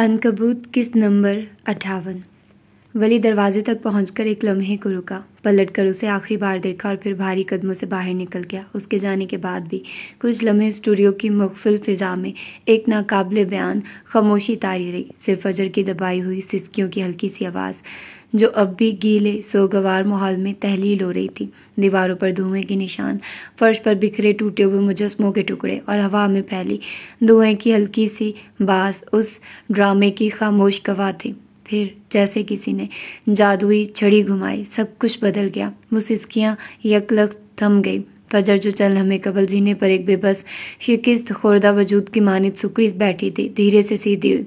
عنکبوت قسط نمبر 58۔ ولی دروازے تک پہنچ کر ایک لمحے کو رکا، پلٹ کر اسے آخری بار دیکھا اور پھر بھاری قدموں سے باہر نکل گیا۔ اس کے جانے کے بعد بھی کچھ لمحے اسٹوڈیو کی مقفل فضا میں ایک ناقابل بیان خاموشی طاری رہی، صرف فجر کی دبائی ہوئی سسکیوں کی ہلکی سی آواز جو اب بھی گیلے سوگوار ماحول میں تحلیل ہو رہی تھی۔ دیواروں پر دھوئیں کے نشان، فرش پر بکھرے ٹوٹے ہوئے مجسموں کے ٹکڑے اور ہوا میں پھیلی دھوئیں کی ہلکی سی باس اس ڈرامے کی خاموش گواہ تھی۔ پھر جیسے کسی نے جادوئی چھڑی گھمائی، سب کچھ بدل گیا۔ وہ سسکیاں یکلخت تھم گئی۔ فجر جو چند لمحے قبل سینے پر ایک بے بس شکست خوردہ وجود کی مانند سکڑی بیٹھی تھی، دھیرے سے سیدھی ہوئی۔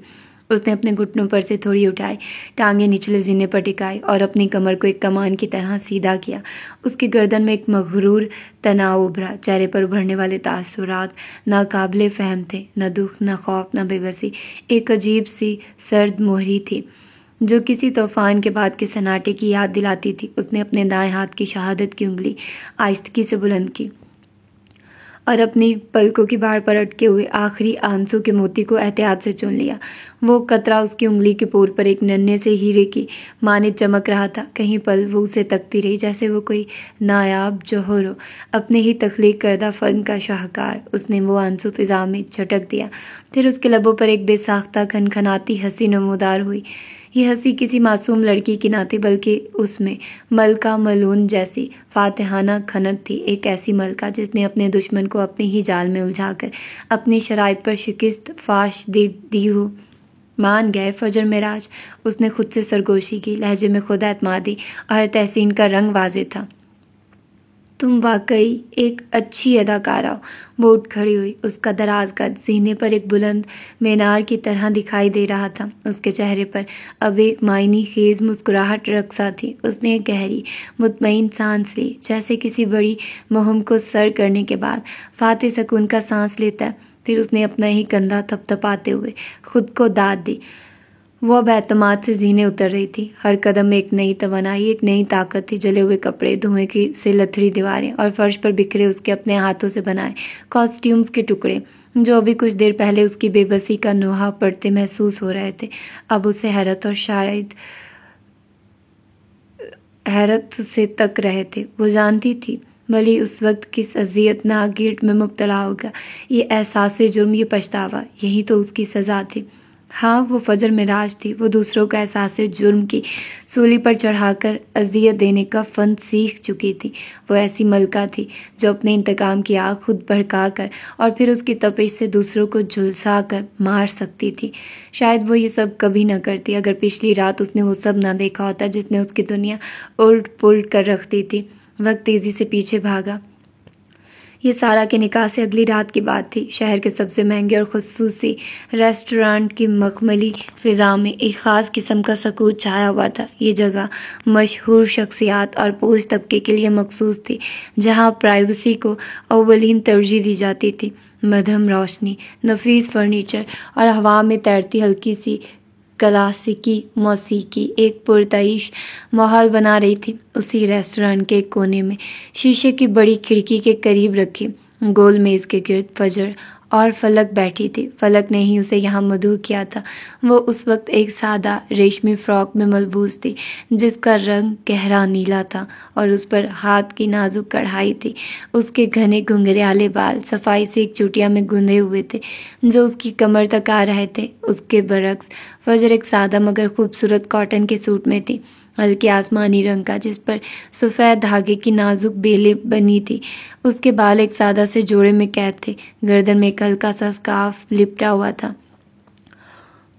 اس نے اپنے گھٹنوں پر سے تھوڑی اٹھائی، ٹانگیں نچلے سینے پر ٹکائی اور اپنی کمر کو ایک کمان کی طرح سیدھا کیا۔ اس کی گردن میں ایک مغرور تناؤ ابھرا، چہرے پر ابھرنے والے تاثرات ناقابل فہم تھے، نہ دکھ، نہ خوف، نہ بے بسی، ایک عجیب سی سرد مہری تھی جو کسی طوفان کے بعد کے سناٹے کی یاد دلاتی تھی۔ اس نے اپنے دائیں ہاتھ کی شہادت کی انگلی آہستگی سے بلند کی اور اپنی پلکوں کی باڑ پر اٹکے ہوئے آخری آنسو کے موتی کو احتیاط سے چن لیا۔ وہ قطرہ اس کی انگلی کے پور پر ایک ننھے سے ہیرے کی مانند چمک رہا تھا۔ کہیں پل وہ اسے تکتی رہی، جیسے وہ کوئی نایاب جوہر ہو، اپنے ہی تخلیق کردہ فن کا شاہکار۔ اس نے وہ آنسو فضا میں جھٹک دیا، پھر اس کے لبوں پر ایک بے ساختہ کھنکھناتی ہنسی نمودار ہوئی۔ یہ ہنسی کسی معصوم لڑکی کی نہ تھی، بلکہ اس میں ملکہ ملعون جیسی فاتحانہ کھنک تھی، ایک ایسی ملکہ جس نے اپنے دشمن کو اپنے ہی جال میں الجھا کر اپنی شرائط پر شکست فاش دے دی ہو۔ مان گئے فجر معراج، اس نے خود سے سرگوشی کی، لہجے میں خود اعتمادی اور ہر تحسین کا رنگ واضح تھا۔ تم واقعی ایک اچھی اداکارہ ہو۔ وہ اٹھ کھڑی ہوئی، اس کا دراز قد سینے پر ایک بلند مینار کی طرح دکھائی دے رہا تھا۔ اس کے چہرے پر اب ایک معنی خیز مسکراہٹ رقصا تھی۔ اس نے ایک گہری مطمئن سانس لی، جیسے کسی بڑی مہم کو سر کرنے کے بعد فاتح سکون کا سانس لیتا ہے۔ پھر اس نے اپنا ہی کندھا تھپ تھپاتے ہوئے خود کو داد دی۔ وہ اب اعتماد سے زینے اتر رہی تھی، ہر قدم میں ایک نئی توانائی، ایک نئی طاقت تھی۔ جلے ہوئے کپڑے، دھوئیں کی سے لتھڑی دیواریں اور فرش پر بکھرے اس کے اپنے ہاتھوں سے بنائے کاسٹیومز کے ٹکڑے جو ابھی کچھ دیر پہلے اس کی بے بسی کا نوحہ پڑھتے محسوس ہو رہے تھے، اب اسے حیرت اور شاید حیرت سے تک رہے تھے۔ وہ جانتی تھی ولی اس وقت کس اذیت ناک گرد میں مبتلا ہوگا۔ یہ احساس جرم، یہ پچھتاوا، یہی تو اس کی سزا تھی۔ ہاں، وہ فجر معراج تھی۔ وہ دوسروں کا احساس جرم کی سولی پر چڑھا کر اذیت دینے کا فن سیکھ چکی تھی۔ وہ ایسی ملکہ تھی جو اپنے انتقام کی آگ خود بھڑکا کر اور پھر اس کی تپش سے دوسروں کو جھلسا کر مار سکتی تھی۔ شاید وہ یہ سب کبھی نہ کرتی اگر پچھلی رات اس نے وہ سب نہ دیکھا ہوتا جس نے اس کی دنیا الٹ پلٹ کر رکھ دی تھی۔ وقت تیزی سے پیچھے بھاگا۔ یہ سارا کے نکاح سے اگلی رات کی بات تھی۔ شہر کے سب سے مہنگے اور خصوصی ریسٹورانٹ کی مخملی فضا میں ایک خاص قسم کا سکوت چھایا ہوا تھا۔ یہ جگہ مشہور شخصیات اور پوش طبقے کے لیے مخصوص تھی، جہاں پرائیویسی کو اولین ترجیح دی جاتی تھی۔ مدھم روشنی، نفیس فرنیچر اور ہوا میں تیرتی ہلکی سی کلاسیکی موسیقی ایک پرتعیش ماحول بنا رہی تھی۔ اسی ریسٹورانٹ کے ایک کونے میں شیشے کی بڑی کھڑکی کے قریب رکھی گول میز کے گرد فجر اور فلک بیٹھی تھی۔ فلک نے ہی اسے یہاں مدعو کیا تھا۔ وہ اس وقت ایک سادہ ریشمی فراک میں ملبوس تھی جس کا رنگ گہرا نیلا تھا اور اس پر ہاتھ کی نازک کڑھائی تھی۔ اس کے گھنے گھنگریالے بال صفائی سے ایک چوٹیا میں گندھے ہوئے تھے جو اس کی کمر تک آ رہے تھے۔ اس کے برعکس فجر ایک سادہ مگر خوبصورت کاٹن کے سوٹ میں تھی، ہلکے آسمانی رنگ کا، جس پر سفید دھاگے کی نازک بیلیں بنی تھی۔ اس کے بال ایک سادہ سے جوڑے میں قید تھے، گردن میں ایک ہلکا سا اسکارف لپٹا ہوا تھا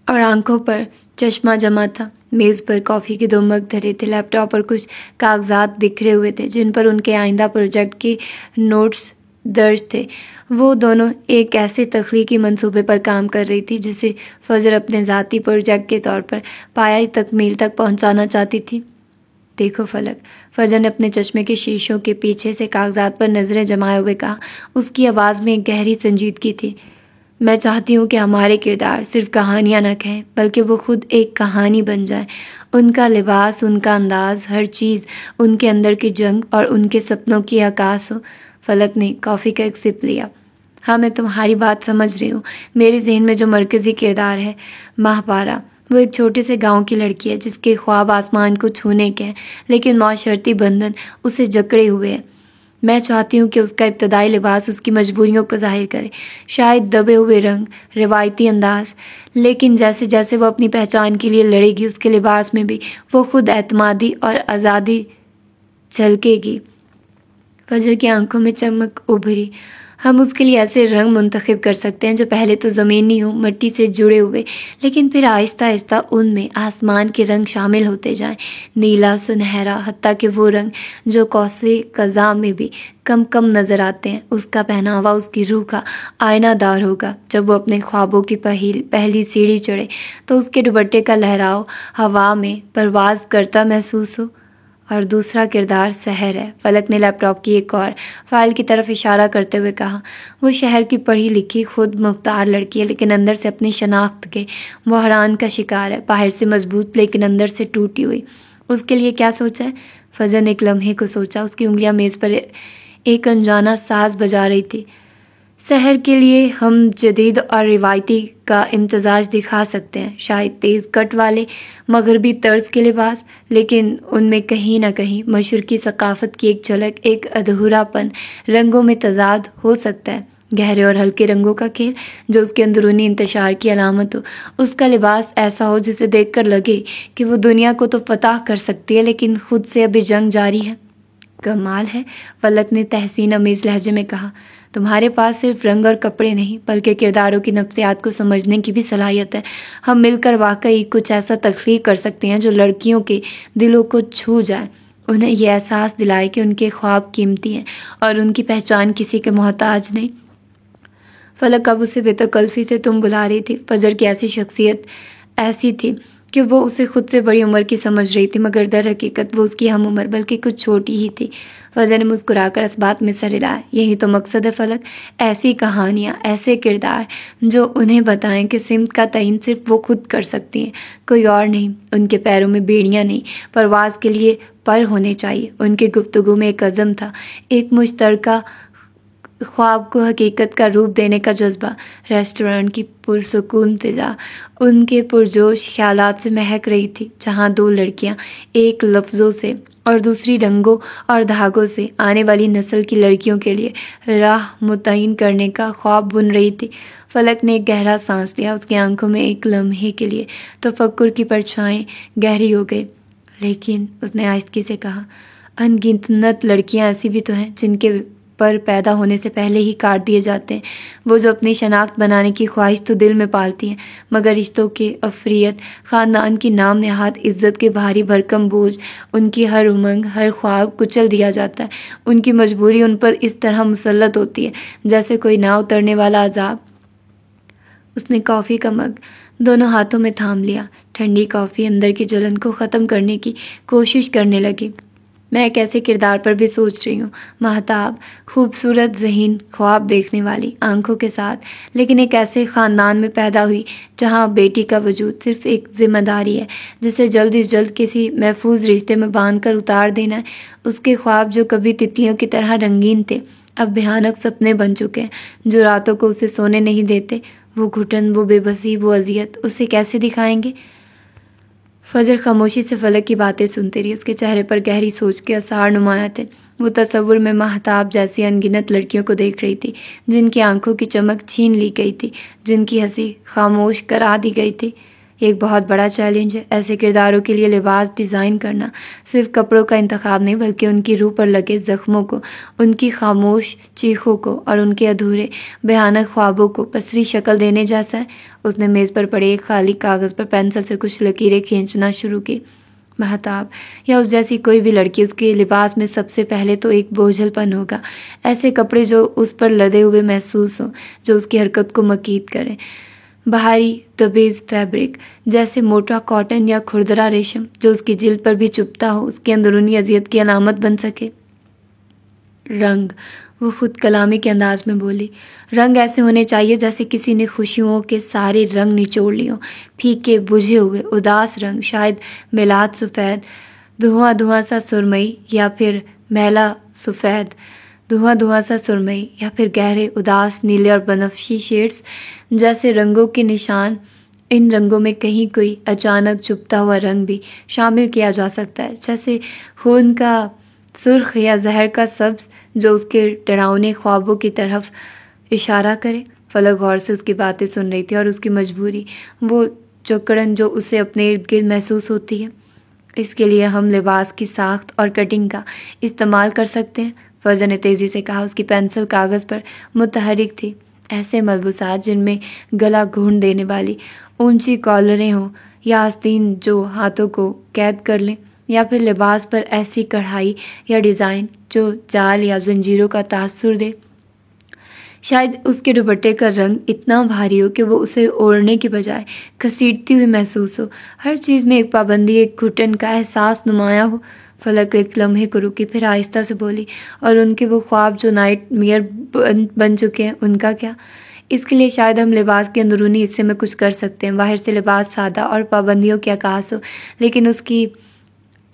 اور آنکھوں پر چشمہ جمع تھا۔ میز پر کافی کے 2 مگ دھرے تھے، لیپ ٹاپ پر کچھ کاغذات بکھرے ہوئے تھے جن پر ان کے آئندہ پروجیکٹ کے نوٹس درج تھے۔ وہ دونوں ایک ایسے تخلیقی منصوبے پر کام کر رہی تھی جسے فجر اپنے ذاتی پروجیکٹ کے طور پر پایۂ تکمیل تک پہنچانا چاہتی تھی۔ دیکھو فلک، فجر نے اپنے چشمے کے شیشوں کے پیچھے سے کاغذات پر نظریں جمائے ہوئے کہا۔ اس کی آواز میں ایک گہری سنجیدگی تھی۔ میں چاہتی ہوں کہ ہمارے کردار صرف کہانیاں نہ کہیں بلکہ وہ خود ایک کہانی بن جائیں۔ ان کا لباس، ان کا انداز، ہر چیز ان کے اندر کی جنگ اور ان کے سپنوں کی عکاس ہو۔ فلک نے کافی کا ایک سپ لیا۔ ہاں، میں تمہاری بات سمجھ رہی ہوں۔ میرے ذہن میں جو مرکزی کردار ہے ماہپارا، وہ ایک چھوٹے سے گاؤں کی لڑکی ہے جس کے خواب آسمان کو چھونے کے ہیں، لیکن معاشرتی بندھن اسے جکڑے ہوئے ہیں۔ میں چاہتی ہوں کہ اس کا ابتدائی لباس اس کی مجبوریوں کو ظاہر کرے، شاید دبے ہوئے رنگ، روایتی انداز، لیکن جیسے جیسے وہ اپنی پہچان کے لیے لڑے گی، اس کے لباس میں بھی وہ خود اعتمادی اور آزادی جھلکے گی۔ فجر کی آنکھوں میں چمک ابھری۔ ہم اس کے لیے ایسے رنگ منتخب کر سکتے ہیں جو پہلے تو زمینی ہوں، مٹی سے جڑے ہوئے، لیکن پھر آہستہ آہستہ ان میں آسمان کے رنگ شامل ہوتے جائیں، نیلا، سنہرا، حتیٰ کہ وہ رنگ جو کوسے قزاں میں بھی کم کم نظر آتے ہیں۔ اس کا پہناوا اس کی روح کا آئینہ دار ہوگا۔ جب وہ اپنے خوابوں کی پہلی سیڑھی چڑھے تو اس کے دوپٹے کا لہراؤ ہوا میں پرواز کرتا محسوس ہو۔ اور دوسرا کردار سحر ہے۔ فلک نے لیپ ٹاپ کی ایک اور فائل کی طرف اشارہ کرتے ہوئے کہا، وہ شہر کی پڑھی لکھی خود مختار لڑکی ہے، لیکن اندر سے اپنی شناخت کے بحران کا شکار ہے، باہر سے مضبوط لیکن اندر سے ٹوٹی ہوئی۔ اس کے لیے کیا سوچا ہے؟ فضل نے ایک لمحے کو سوچا۔ اس کی انگلیاں میز پر ایک انجانہ ساز بجا رہی تھی۔ سحر کے لیے ہم جدید اور روایتی کا امتزاج دکھا سکتے ہیں، شاید تیز کٹ والے مغربی طرز کے لباس، لیکن ان میں کہیں نہ کہیں مشرقی ثقافت کی ایک جھلک، ایک ادھورا پن۔ رنگوں میں تضاد ہو سکتا ہے، گہرے اور ہلکے رنگوں کا کھیل جو اس کے اندرونی انتشار کی علامت ہو۔ اس کا لباس ایسا ہو جسے دیکھ کر لگے کہ وہ دنیا کو تو فتح کر سکتی ہے، لیکن خود سے ابھی جنگ جاری ہے۔ کمال ہے، فلک نے تحسین آمیز لہجے میں کہا، تمہارے پاس صرف رنگ اور کپڑے نہیں بلکہ کرداروں کی نفسیات کو سمجھنے کی بھی صلاحیت ہے۔ ہم مل کر واقعی کچھ ایسا تخلیق کر سکتے ہیں جو لڑکیوں کے دلوں کو چھو جائے، انہیں یہ احساس دلائے کہ ان کے خواب قیمتی ہیں اور ان کی پہچان کسی کے محتاج نہیں۔ فلک اب اسے بے تکلفی سے تم بلا رہی تھی۔ فجر کی ایسی شخصیت ایسی تھی کہ وہ اسے خود سے بڑی عمر کی سمجھ رہی تھی، مگر در حقیقت وہ اس کی ہم عمر بلکہ کچھ چھوٹی ہی تھی۔ فضل نے مسکرا کر اس بات میں سر ہلایا، یہی تو مقصد ہے فلک، ایسی کہانیاں، ایسے کردار جو انہیں بتائیں کہ سمت کا تعین صرف وہ خود کر سکتی ہیں، کوئی اور نہیں۔ ان کے پیروں میں بیڑیاں نہیں، پرواز کے لیے پر ہونے چاہیے۔ ان کی گفتگو میں ایک عزم تھا، ایک مشترکہ خواب کو حقیقت کا روپ دینے کا جذبہ۔ ریسٹورانٹ کی پرسکون فضا ان کے پرجوش خیالات سے مہک رہی تھی، جہاں دو لڑکیاں ایک لفظوں سے اور دوسری رنگوں اور دھاگوں سے آنے والی نسل کی لڑکیوں کے لیے راہ متعین کرنے کا خواب بن رہی تھی۔ فلک نے ایک گہرا سانس لیا، اس کی آنکھوں میں ایک لمحے کے لیے تفکر کی پرچھائیں گہری ہو گئی، لیکن اس نے آہستگی سے کہا، ان گنت لڑکیاں ایسی بھی تو ہیں جن کے پر پیدا ہونے سے پہلے ہی کاٹ دیے جاتے ہیں، وہ جو اپنی شناخت بنانے کی خواہش تو دل میں پالتی ہیں، مگر رشتوں کے افریت، خاندان کی نام نہاد عزت کے بھاری بھرکم بوجھ، ان کی ہر امنگ، ہر خواب کچل دیا جاتا ہے۔ ان کی مجبوری ان پر اس طرح مسلط ہوتی ہے جیسے کوئی نہ اترنے والا عذاب۔ اس نے کافی کا مگ دونوں ہاتھوں میں تھام لیا، ٹھنڈی کافی اندر کی جلن کو ختم کرنے کی کوشش کرنے لگی۔ میں ایک ایسے کردار پر بھی سوچ رہی ہوں، مہتاب، خوبصورت ذہین، خواب دیکھنے والی آنکھوں کے ساتھ، لیکن ایک ایسے خاندان میں پیدا ہوئی جہاں بیٹی کا وجود صرف ایک ذمہ داری ہے جسے جلد از جلد کسی محفوظ رشتے میں باندھ کر اتار دینا ہے۔ اس کے خواب جو کبھی تتلیوں کی طرح رنگین تھے، اب بھیانک سپنے بن چکے ہیں جو راتوں کو اسے سونے نہیں دیتے۔ وہ گھٹن، وہ بے بسی، وہ اذیت اسے کیسے دکھائیں گے؟ فجر خاموشی سے فلک کی باتیں سنتے رہی، اس کے چہرے پر گہری سوچ کے آثار نمایاں تھے۔ وہ تصور میں مہتاب جیسی انگنت لڑکیوں کو دیکھ رہی تھی جن کی آنکھوں کی چمک چھین لی گئی تھی، جن کی ہنسی خاموش کرا دی گئی تھی۔ ایک بہت بڑا چیلنج ہے ایسے کرداروں کے لیے لباس ڈیزائن کرنا، صرف کپڑوں کا انتخاب نہیں بلکہ ان کی روح پر لگے زخموں کو، ان کی خاموش چیخوں کو اور ان کے ادھورے بھیانک خوابوں کو پسری شکل دینے جیسا ہے۔ اس نے میز پر پڑے ایک خالی کاغذ پر پینسل سے کچھ لکیریں کھینچنا شروع کی۔ مہتاب یا اس جیسی کوئی بھی لڑکی، اس کے لباس میں سب سے پہلے تو ایک بوجھل پن ہوگا، ایسے کپڑے جو اس پر لدے ہوئے محسوس ہوں، جو اس کی حرکت کو مکید کریں، بھاری تبیز فیبرک جیسے موٹا کاٹن یا کھردرا ریشم جو اس کی جلد پر بھی چبھتا ہو، اس کی اندرونی اذیت کی علامت بن سکے۔ رنگ، وہ خود کلامی کے انداز میں بولی، رنگ ایسے ہونے چاہیے جیسے کسی نے خوشیوں کے سارے رنگ نچوڑ لیے ہوں، پھیکے بجھے ہوئے اداس رنگ، شاید میلاد سفید، دھواں دھواں سا سرمئی، یا پھر میلا سفید، دھواں دھواں سا سرمئی، یا پھر گہرے اداس نیلے اور بنفشی شیڈز جیسے رنگوں کے نشان ان رنگوں میں کہیں کوئی اچانک چھپتا ہوا رنگ بھی شامل کیا جا سکتا ہے، جیسے خون کا سرخ یا زہر کا سبز جو اس کے ڈراؤنے خوابوں کی طرف اشارہ کرے۔ فلک غور سے اس کی باتیں سن رہی تھی اور اس کی مجبوری، وہ جکڑن جو اسے اپنے ارد گرد محسوس ہوتی ہے۔ اس کے لیے ہم لباس کی ساخت اور کٹنگ کا استعمال کر سکتے ہیں، فضل نے تیزی سے کہا۔ اس کی پینسل کاغذ پر متحرک تھی۔ ایسے ملبوسات جن میں گلا گھونٹ دینے والی اونچی کالریں ہوں یا آستین جو ہاتھوں کو قید کر لیں، یا پھر لباس پر ایسی کڑھائی یا ڈیزائن جو جال یا زنجیروں کا تاثر دے۔ شاید اس کے دوپٹے کا رنگ اتنا بھاری ہو کہ وہ اسے اوڑھنے کی بجائے گھسیٹتی ہوئی محسوس ہو، ہر چیز میں ایک پابندی، ایک گھٹن کا احساس نمایاں ہو۔ فلک ایک لمحے کو رکی، پھر آہستہ سے بولی، اور ان کے وہ خواب جو نائٹ میئر بن چکے ہیں، ان کا کیا؟ اس کے لیے شاید ہم لباس کے اندرونی حصے میں کچھ کر سکتے ہیں۔ باہر سے لباس سادہ اور پابندیوں کی عکاس ہو، لیکن اس کی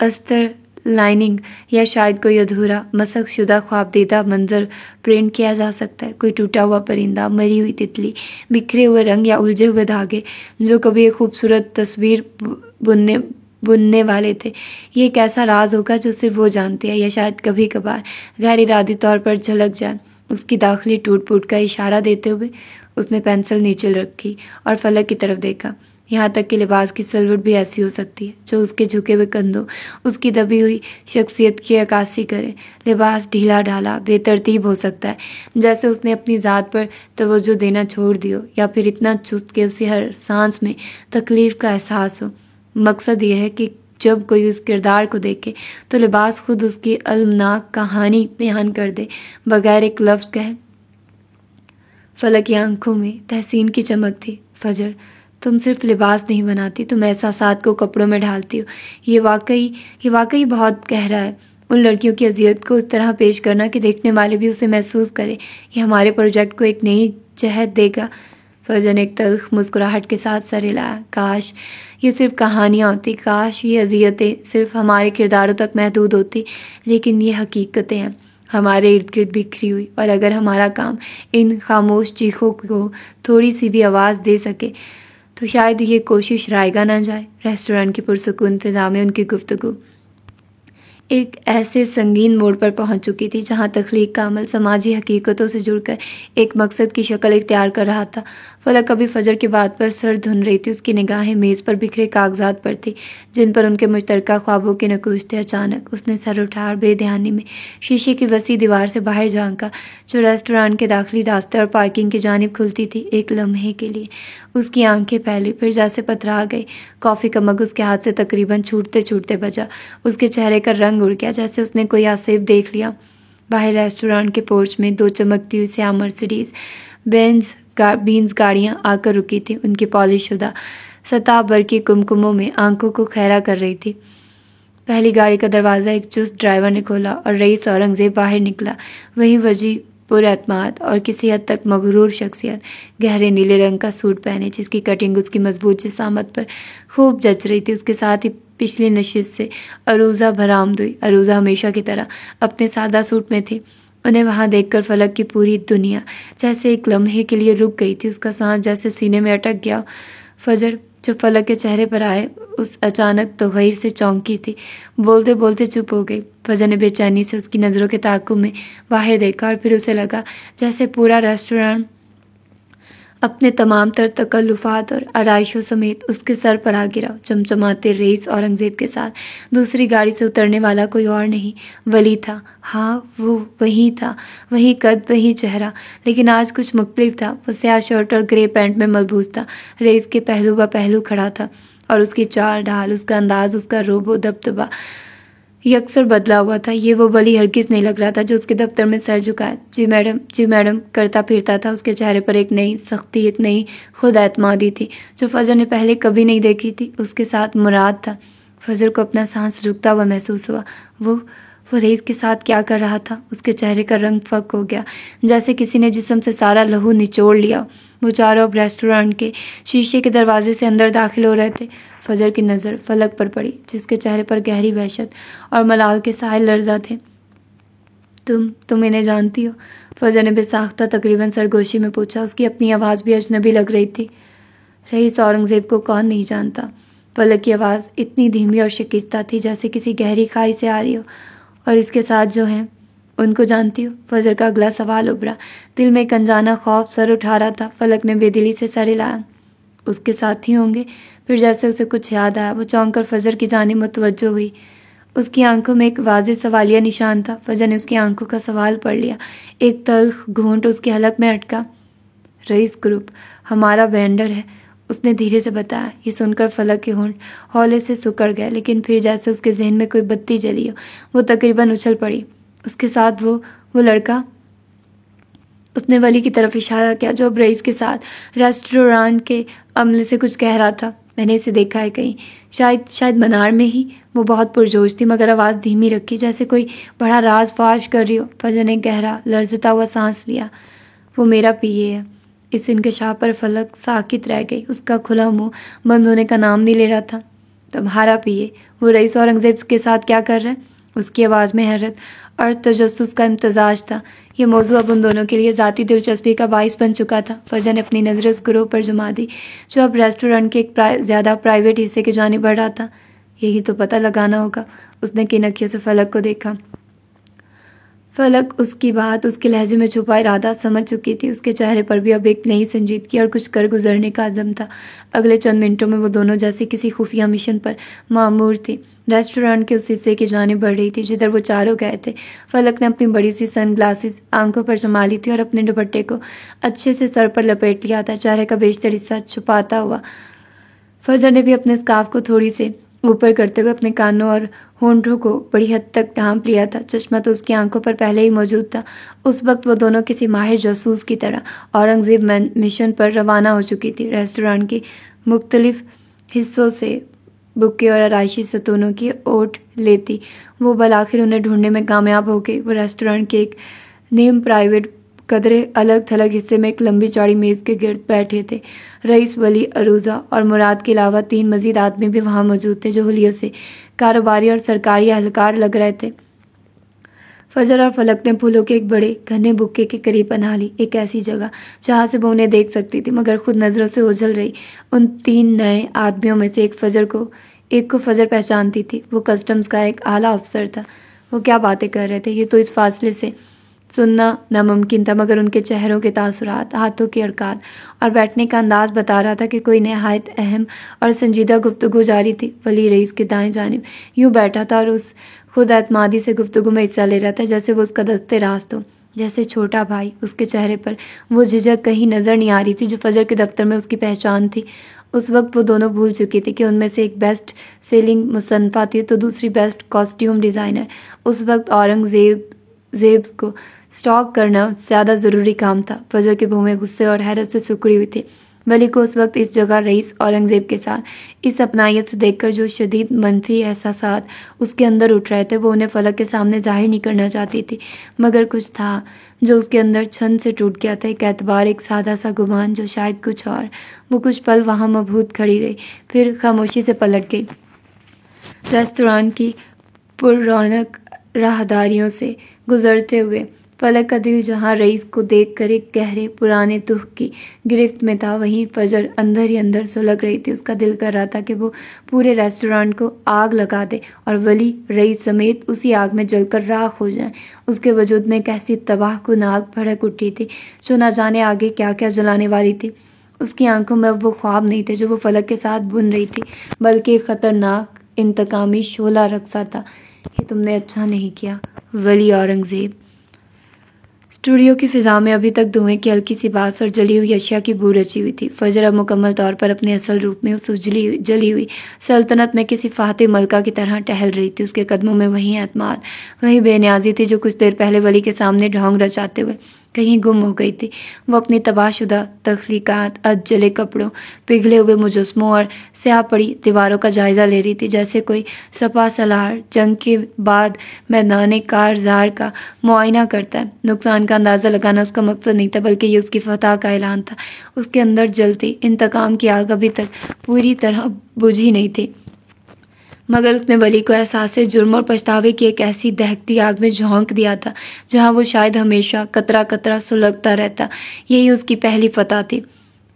استر لائننگ یا شاید کوئی ادھورا مسخ شدہ خواب دیدہ منظر پرنٹ کیا جا سکتا ہے۔ کوئی ٹوٹا ہوا پرندہ، مری ہوئی تتلی، بکھرے ہوئے رنگ یا الجھے ہوئے دھاگے جو کبھی ایک خوبصورت تصویر بننے والے تھے۔ یہ ایک ایسا راز ہوگا جو صرف وہ جانتی ہے، یا شاید کبھی کبھار غیر ارادی طور پر جھلک جائے۔ اس کی داخلی ٹوٹ پھوٹ کا اشارہ دیتے ہوئے اس نے پینسل نیچے رکھی اور فلک کی طرف دیکھا۔ یہاں تک کہ لباس کی سلوٹ بھی ایسی ہو سکتی ہے جو اس کے جھکے ہوئے کندھوں، اس کی دبی ہوئی شخصیت کی عکاسی کرے۔ لباس ڈھیلا ڈھالا، بے ترتیب ہو سکتا ہے، جیسے اس نے اپنی ذات پر توجہ دینا چھوڑ دی ہو، یا پھر اتنا چست کہ اسے ہر سانس میں تکلیف کا احساس ہو۔ مقصد یہ ہے کہ جب کوئی اس کردار کو دیکھے تو لباس خود اس کی المناک کہانی بیان کر دے، بغیر ایک لفظ کہے۔ فلک کی آنکھوں میں تحسین کی چمک تھی۔ فجر، تم صرف لباس نہیں بناتی، تم احساسات کو کپڑوں میں ڈھالتی ہو۔ یہ واقعی بہت گہرا ہے۔ ان لڑکیوں کی اذیت کو اس طرح پیش کرنا کہ دیکھنے والے بھی اسے محسوس کرے، یہ ہمارے پروجیکٹ کو ایک نئی جہت دے گا۔ فرزا نے ایک تلخ مسکراہٹ کے ساتھ سر ہلایا۔ کاش یہ صرف کہانیاں ہوتی، کاش یہ اذیتیں صرف ہمارے کرداروں تک محدود ہوتی، لیکن یہ حقیقتیں ہیں ہمارے ارد گرد بکھری ہوئی، اور اگر ہمارا کام ان خاموش چیخوں کو تھوڑی سی بھی آواز دے سکے تو شاید یہ کوشش رائگاں نہ جائے۔ ریسٹورانٹ کی پرسکون فضا میں ان کی گفتگو ایک ایسے سنگین موڑ پر پہنچ چکی تھی جہاں تخلیق کا عمل سماجی حقیقتوں سے جڑ کر ایک مقصد کی شکل اختیار کر رہا تھا۔ فلک ابھی فجر کی بات پر سر دھن رہی تھی، اس کی نگاہیں میز پر بکھرے کاغذات پر تھی جن پر ان کے مشترکہ خوابوں کے نقوش تھے۔ اچانک اس نے سر اٹھا اور بے دھیانی میں شیشے کی وسیع دیوار سے باہر جھانکا جو ریسٹورانٹ کے داخلی راستے اور پارکنگ کی جانب کھلتی تھی۔ ایک لمحے کے لیے اس کی آنکھیں پھیلی، پھر جیسے پتھرا گئی۔ کافی کا مگ اس کے ہاتھ سے تقریباً چھوٹتے بجا۔ اس کے چہرے کا رنگ اڑ گیا جیسے اس نے کوئی آصف دیکھ لیا۔ باہر ریسٹورانٹ کے پورچ میں دو چمکتی ہوئی سیاہ مرسیڈیز بینز گاڑیاں آ کر رکی تھیں، ان کی پالش شدہ سطح برقی کمکموں میں آنکھوں کو خیرہ کر رہی تھی۔ پہلی گاڑی کا دروازہ ایک چست ڈرائیور نے کھولا اور رئیس اورنگزیب باہر نکلا، وہی وجیح، پر اعتماد اور کسی حد تک مغرور شخصیت، گہرے نیلے رنگ کا سوٹ پہنے جس کی کٹنگ اس کی مضبوط جسامت پر خوب جچ رہی تھی۔ اس کے ساتھ ہی پچھلی نشست سے عروضہ برآمد ہوئی۔ عروضہ ہمیشہ کی طرح اپنے سادہ سوٹ میں تھی۔ انہیں وہاں دیکھ کر فلک کی پوری دنیا جیسے ایک لمحے کے لیے رک گئی تھی، اس کا سانس جیسے سینے میں اٹک گیا۔ فجر جو فلک کے چہرے پر آئے اس اچانک تغیر سے چونکی تھی، بولتے بولتے چپ ہو گئی۔ فجر نے بے چینی سے اس کی نظروں کے تعاقب میں باہر دیکھا اور پھر اسے لگا جیسے پورا ریسٹورانٹ اپنے تمام تر تکلفات اور آرائشوں سمیت اس کے سر پر آ گرا۔ چمچماتے رئیس اورنگزیب کے ساتھ دوسری گاڑی سے اترنے والا کوئی اور نہیں، ولی تھا۔ ہاں وہ وہی تھا، وہی قد، وہی چہرہ، لیکن آج کچھ مختلف تھا۔ وہ سیاہ شرٹ اور گرے پینٹ میں ملبوس تھا، رئیس کے پہلو بہ پہلو کھڑا تھا، اور اس کی چال ڈھال، اس کا انداز، اس کا روب و دبدبہ یکسر بدلا ہوا تھا۔ یہ وہ ولی ہرگز نہیں لگ رہا تھا جو اس کے دفتر میں سر جھکائے جی میڈم کرتا پھرتا تھا۔ اس کے چہرے پر ایک نئی سختی، ایک نئی خود اعتمادی تھی جو فجر نے پہلے کبھی نہیں دیکھی تھی۔ اس کے ساتھ مراد تھا۔ فجر کو اپنا سانس رکتا ہوا محسوس ہوا۔ وہ رئیس کے ساتھ کیا کر رہا تھا؟ اس کے چہرے کا رنگ فک ہو گیا، جیسے کسی نے جسم سے سارا لہو نچوڑ لیا۔ وہ چاروں اب ریسٹورانٹ کے شیشے کے دروازے سے اندر داخل ہو رہے تھے۔ فجر کی نظر فلک پر پڑی جس کے چہرے پر گہری وحشت اور ملال کے سائل لرزاں تھے۔ تم انہیں جانتی ہو؟ فجر نے بے ساختہ تقریباً سرگوشی میں پوچھا۔ اس کی اپنی آواز بھی اجنبی لگ رہی تھی۔ رئیس اورنگزیب کو کون نہیں جانتا؟ پلک کی آواز اتنی دھیمی اور شکستہ تھی جیسے کسی گہری کھائی سے آ رہی ہو۔ اور اس کے ساتھ جو ہیں ان کو جانتی ہو؟ فجر کا اگلا سوال ابھرا۔ دل میں ایک انجانہ خوف سر اٹھا رہا تھا۔ فلک نے بے دلی سے سر ہلایا۔ اس کے ساتھی ہوں گے؟ پھر جیسے اسے کچھ یاد آیا، وہ چونک کر فجر کی جانب متوجہ ہوئی۔ اس کی آنکھوں میں ایک واضح سوالیہ نشان تھا۔ فجر نے اس کی آنکھوں کا سوال پڑھ لیا۔ ایک تلخ گھونٹ اس کے حلق میں اٹکا۔ رئیس گروپ ہمارا وینڈر ہے، اس نے دھیرے سے بتایا۔ یہ سن کر فلک کے ہونٹ ہولے سے سکڑ گئے، لیکن پھر جیسے اس کے ذہن میں کوئی بتی جلی ہو، وہ تقریباً اچھل پڑی۔ اس کے ساتھ وہ لڑکا؟ اس نے ولی کی طرف اشارہ کیا جو اب رئیس کے ساتھ ریسٹوران کے عملے سے کچھ کہہ رہا تھا۔ میں نے اسے دیکھا ہے کہیں، شاید منار میں ہی۔ وہ بہت پرجوش تھی مگر آواز دھیمی رکھی جیسے کوئی بڑا راز فاش کر رہی ہو۔ فجر نے گہرا لرزتا ہوا سانس لیا۔ وہ میرا پی اے ہے۔ اس انکشاف پر فلک ساکت رہ گئی۔ اس کا کھلا منہ بند ہونے کا نام نہیں لے رہا تھا۔ تمہارا پی اے؟ وہ رئیس اورنگزیب کے ساتھ کیا کر رہا ہے؟ اس کی آواز میں حیرت اور تجسس کا امتزاج تھا۔ یہ موضوع اب ان دونوں کے لیے ذاتی دلچسپی کا باعث بن چکا تھا۔ فجر نے اپنی نظریں اس گروہ پر جما دی جو اب ریسٹورانٹ کے ایک زیادہ پرائیویٹ حصے کی جانب بڑھ رہا تھا۔ یہی تو پتہ لگانا ہوگا۔ اس نے کن اکھیوں سے فلک کو دیکھا۔ فلک اس کی بات اس کے لہجے میں چھپا ارادہ سمجھ چکی تھی۔ اس کے چہرے پر بھی اب ایک نئی سنجیدگی اور کچھ کر گزرنے کا عزم تھا۔ اگلے چند منٹوں میں وہ دونوں جیسے کسی خفیہ مشن پر مامور تھی۔ ریسٹورانٹ کے اس حصے کی جانب بڑھ رہی تھی جدھر وہ چاروں گئے تھے۔ فلک نے اپنی بڑی سی سن گلاسز آنکھوں پر جما لی تھی اور اپنے دوپٹے کو اچھے سے سر پر لپیٹ لیا تھا، چہرے کا بیشتر حصہ چھپاتا ہوا۔ فجر نے بھی اپنے اسکارف کو تھوڑی سے اوپر کرتے ہوئے اپنے کانوں اور ہونٹوں کو بڑی حد تک ڈھانپ لیا تھا۔ چشمہ تو اس کی آنکھوں پر پہلے ہی موجود تھا۔ اس وقت وہ دونوں کسی ماہر جاسوس کی طرح اورنگزیب مشن پر روانہ ہو چکی تھی۔ ریسٹورانٹ کے مختلف حصوں سے بکے اور آرائشی ستونوں کی اوٹ لیتی وہ بالآخر انہیں ڈھونڈنے میں کامیاب ہو گئی۔ وہ ریسٹورانٹ کے ایک نیم پرائیویٹ قدرے الگ تھلگ حصے میں ایک لمبی چوڑی میز کے گرد بیٹھے تھے۔ رئیس، ولی، عروضہ اور مراد کے علاوہ 3 مزید آدمی بھی وہاں موجود تھے جو حلیوں سے کاروباری اور سرکاری اہلکار لگ رہے تھے۔ فجر اور فلک نے پھولوں کے ایک بڑے گھنے بکے کے قریب پناہ لی، ایک ایسی جگہ جہاں سے وہ انہیں دیکھ سکتی تھی مگر خود نظروں سے اوجھل رہی۔ ان 3 نئے آدمیوں میں سے ایک کو فجر پہچانتی تھی۔ وہ کسٹمز کا ایک اعلیٰ افسر تھا۔ وہ کیا باتیں کر رہے تھے یہ تو اس فاصلے سے سننا ناممکن تھا، مگر ان کے چہروں کے تاثرات، ہاتھوں کی حرکات اور بیٹھنے کا انداز بتا رہا تھا کہ کوئی نہایت اہم اور سنجیدہ گفتگو جاری تھی۔ ولی رئیس کے دائیں جانب یوں بیٹھا تھا اور اس خود اعتمادی سے گفتگو میں حصہ لے رہا تھا جیسے وہ اس کا دست راست ہو، جیسے چھوٹا بھائی۔ اس کے چہرے پر وہ جھجک کہیں نظر نہیں آ رہی تھی جو فجر کے دفتر میں اس کی پہچان تھی۔ اس وقت وہ دونوں بھول چکی تھی کہ ان میں سے ایک بیسٹ سیلنگ مصنفہ تھی تو دوسری بیسٹ کاسٹیوم ڈیزائنر۔ اس وقت اورنگزیب کو سٹاک کرنا زیادہ ضروری کام تھا۔ فجر کے بھویں غصے اور حیرت سے سکڑی ہوئی تھی۔ ولی کو اس وقت اس جگہ رئیس اورنگزیب کے ساتھ اس اپنائیت سے دیکھ کر جو شدید منفی احساسات اس کے اندر اٹھ رہے تھے وہ انہیں فلک کے سامنے ظاہر نہیں کرنا چاہتی تھی، مگر کچھ تھا جو اس کے اندر چھن سے ٹوٹ گیا تھا، ایک اعتبار، ایک سادہ سا گمان جو شاید کچھ اور۔ وہ کچھ پل وہاں مبہوت کھڑی رہی، پھر خاموشی سے پلٹ گئی۔ ریسٹورانٹ کی پر رونق راہداریوں سے گزرتے ہوئے فلک کا دل جہاں رئیس کو دیکھ کر ایک گہرے پرانے دکھ کی گرفت میں تھا، وہیں فجر اندر ہی اندر سلگ رہی تھی۔ اس کا دل کر رہا تھا کہ وہ پورے ریسٹورانٹ کو آگ لگا دے اور ولی رئیس سمیت اسی آگ میں جل کر راکھ ہو جائیں۔ اس کے وجود میں ایک ایسی تباہ کن آگ بھڑک اٹھی تھی جو نہ جانے آگے کیا کیا جلانے والی تھی۔ اس کی آنکھوں میں اب وہ خواب نہیں تھے جو وہ فلک کے ساتھ بن رہی تھی، بلکہ ایک خطرناک انتقامی شعلہ رقصہ تھا۔ یہ تم نے اچھا نہیں کیا ولی اورنگزیب۔ اسٹوڈیو کی فضا میں ابھی تک دھوئیں کی ہلکی سی باس اور جلی ہوئی اشیاء کی بو رچی ہوئی تھی۔ فجر اب مکمل طور پر اپنے اصل روپ میں اس جلی ہوئی سلطنت میں کسی فاتح ملکہ کی طرح ٹہل رہی تھی۔ اس کے قدموں میں وہی اعتماد، وہی بے نیازی تھی جو کچھ دیر پہلے ولی کے سامنے ڈھونگ رچاتے ہوئے کہیں گم ہو گئی تھی۔ وہ اپنی تباہ شدہ تخلیقات، اد جلے کپڑوں، پگھلے ہوئے مجسموں اور سیاہ پڑی دیواروں کا جائزہ لے رہی تھی جیسے کوئی سپہ سالار جنگ کے بعد میدان کارزار کا معائنہ کرتا ہے۔ نقصان کا اندازہ لگانا اس کا مقصد نہیں تھا، بلکہ یہ اس کی فتح کا اعلان تھا۔ اس کے اندر جلتی انتقام کی آگ ابھی تک پوری طرح بجھی نہیں تھی، مگر اس نے ولی کو احساس جرم اور پچھتاوے کی ایک ایسی دہکتی آگ میں جھونک دیا تھا جہاں وہ شاید ہمیشہ قطرہ قطرہ سلگتا رہتا۔ یہی اس کی پہلی فتح تھی۔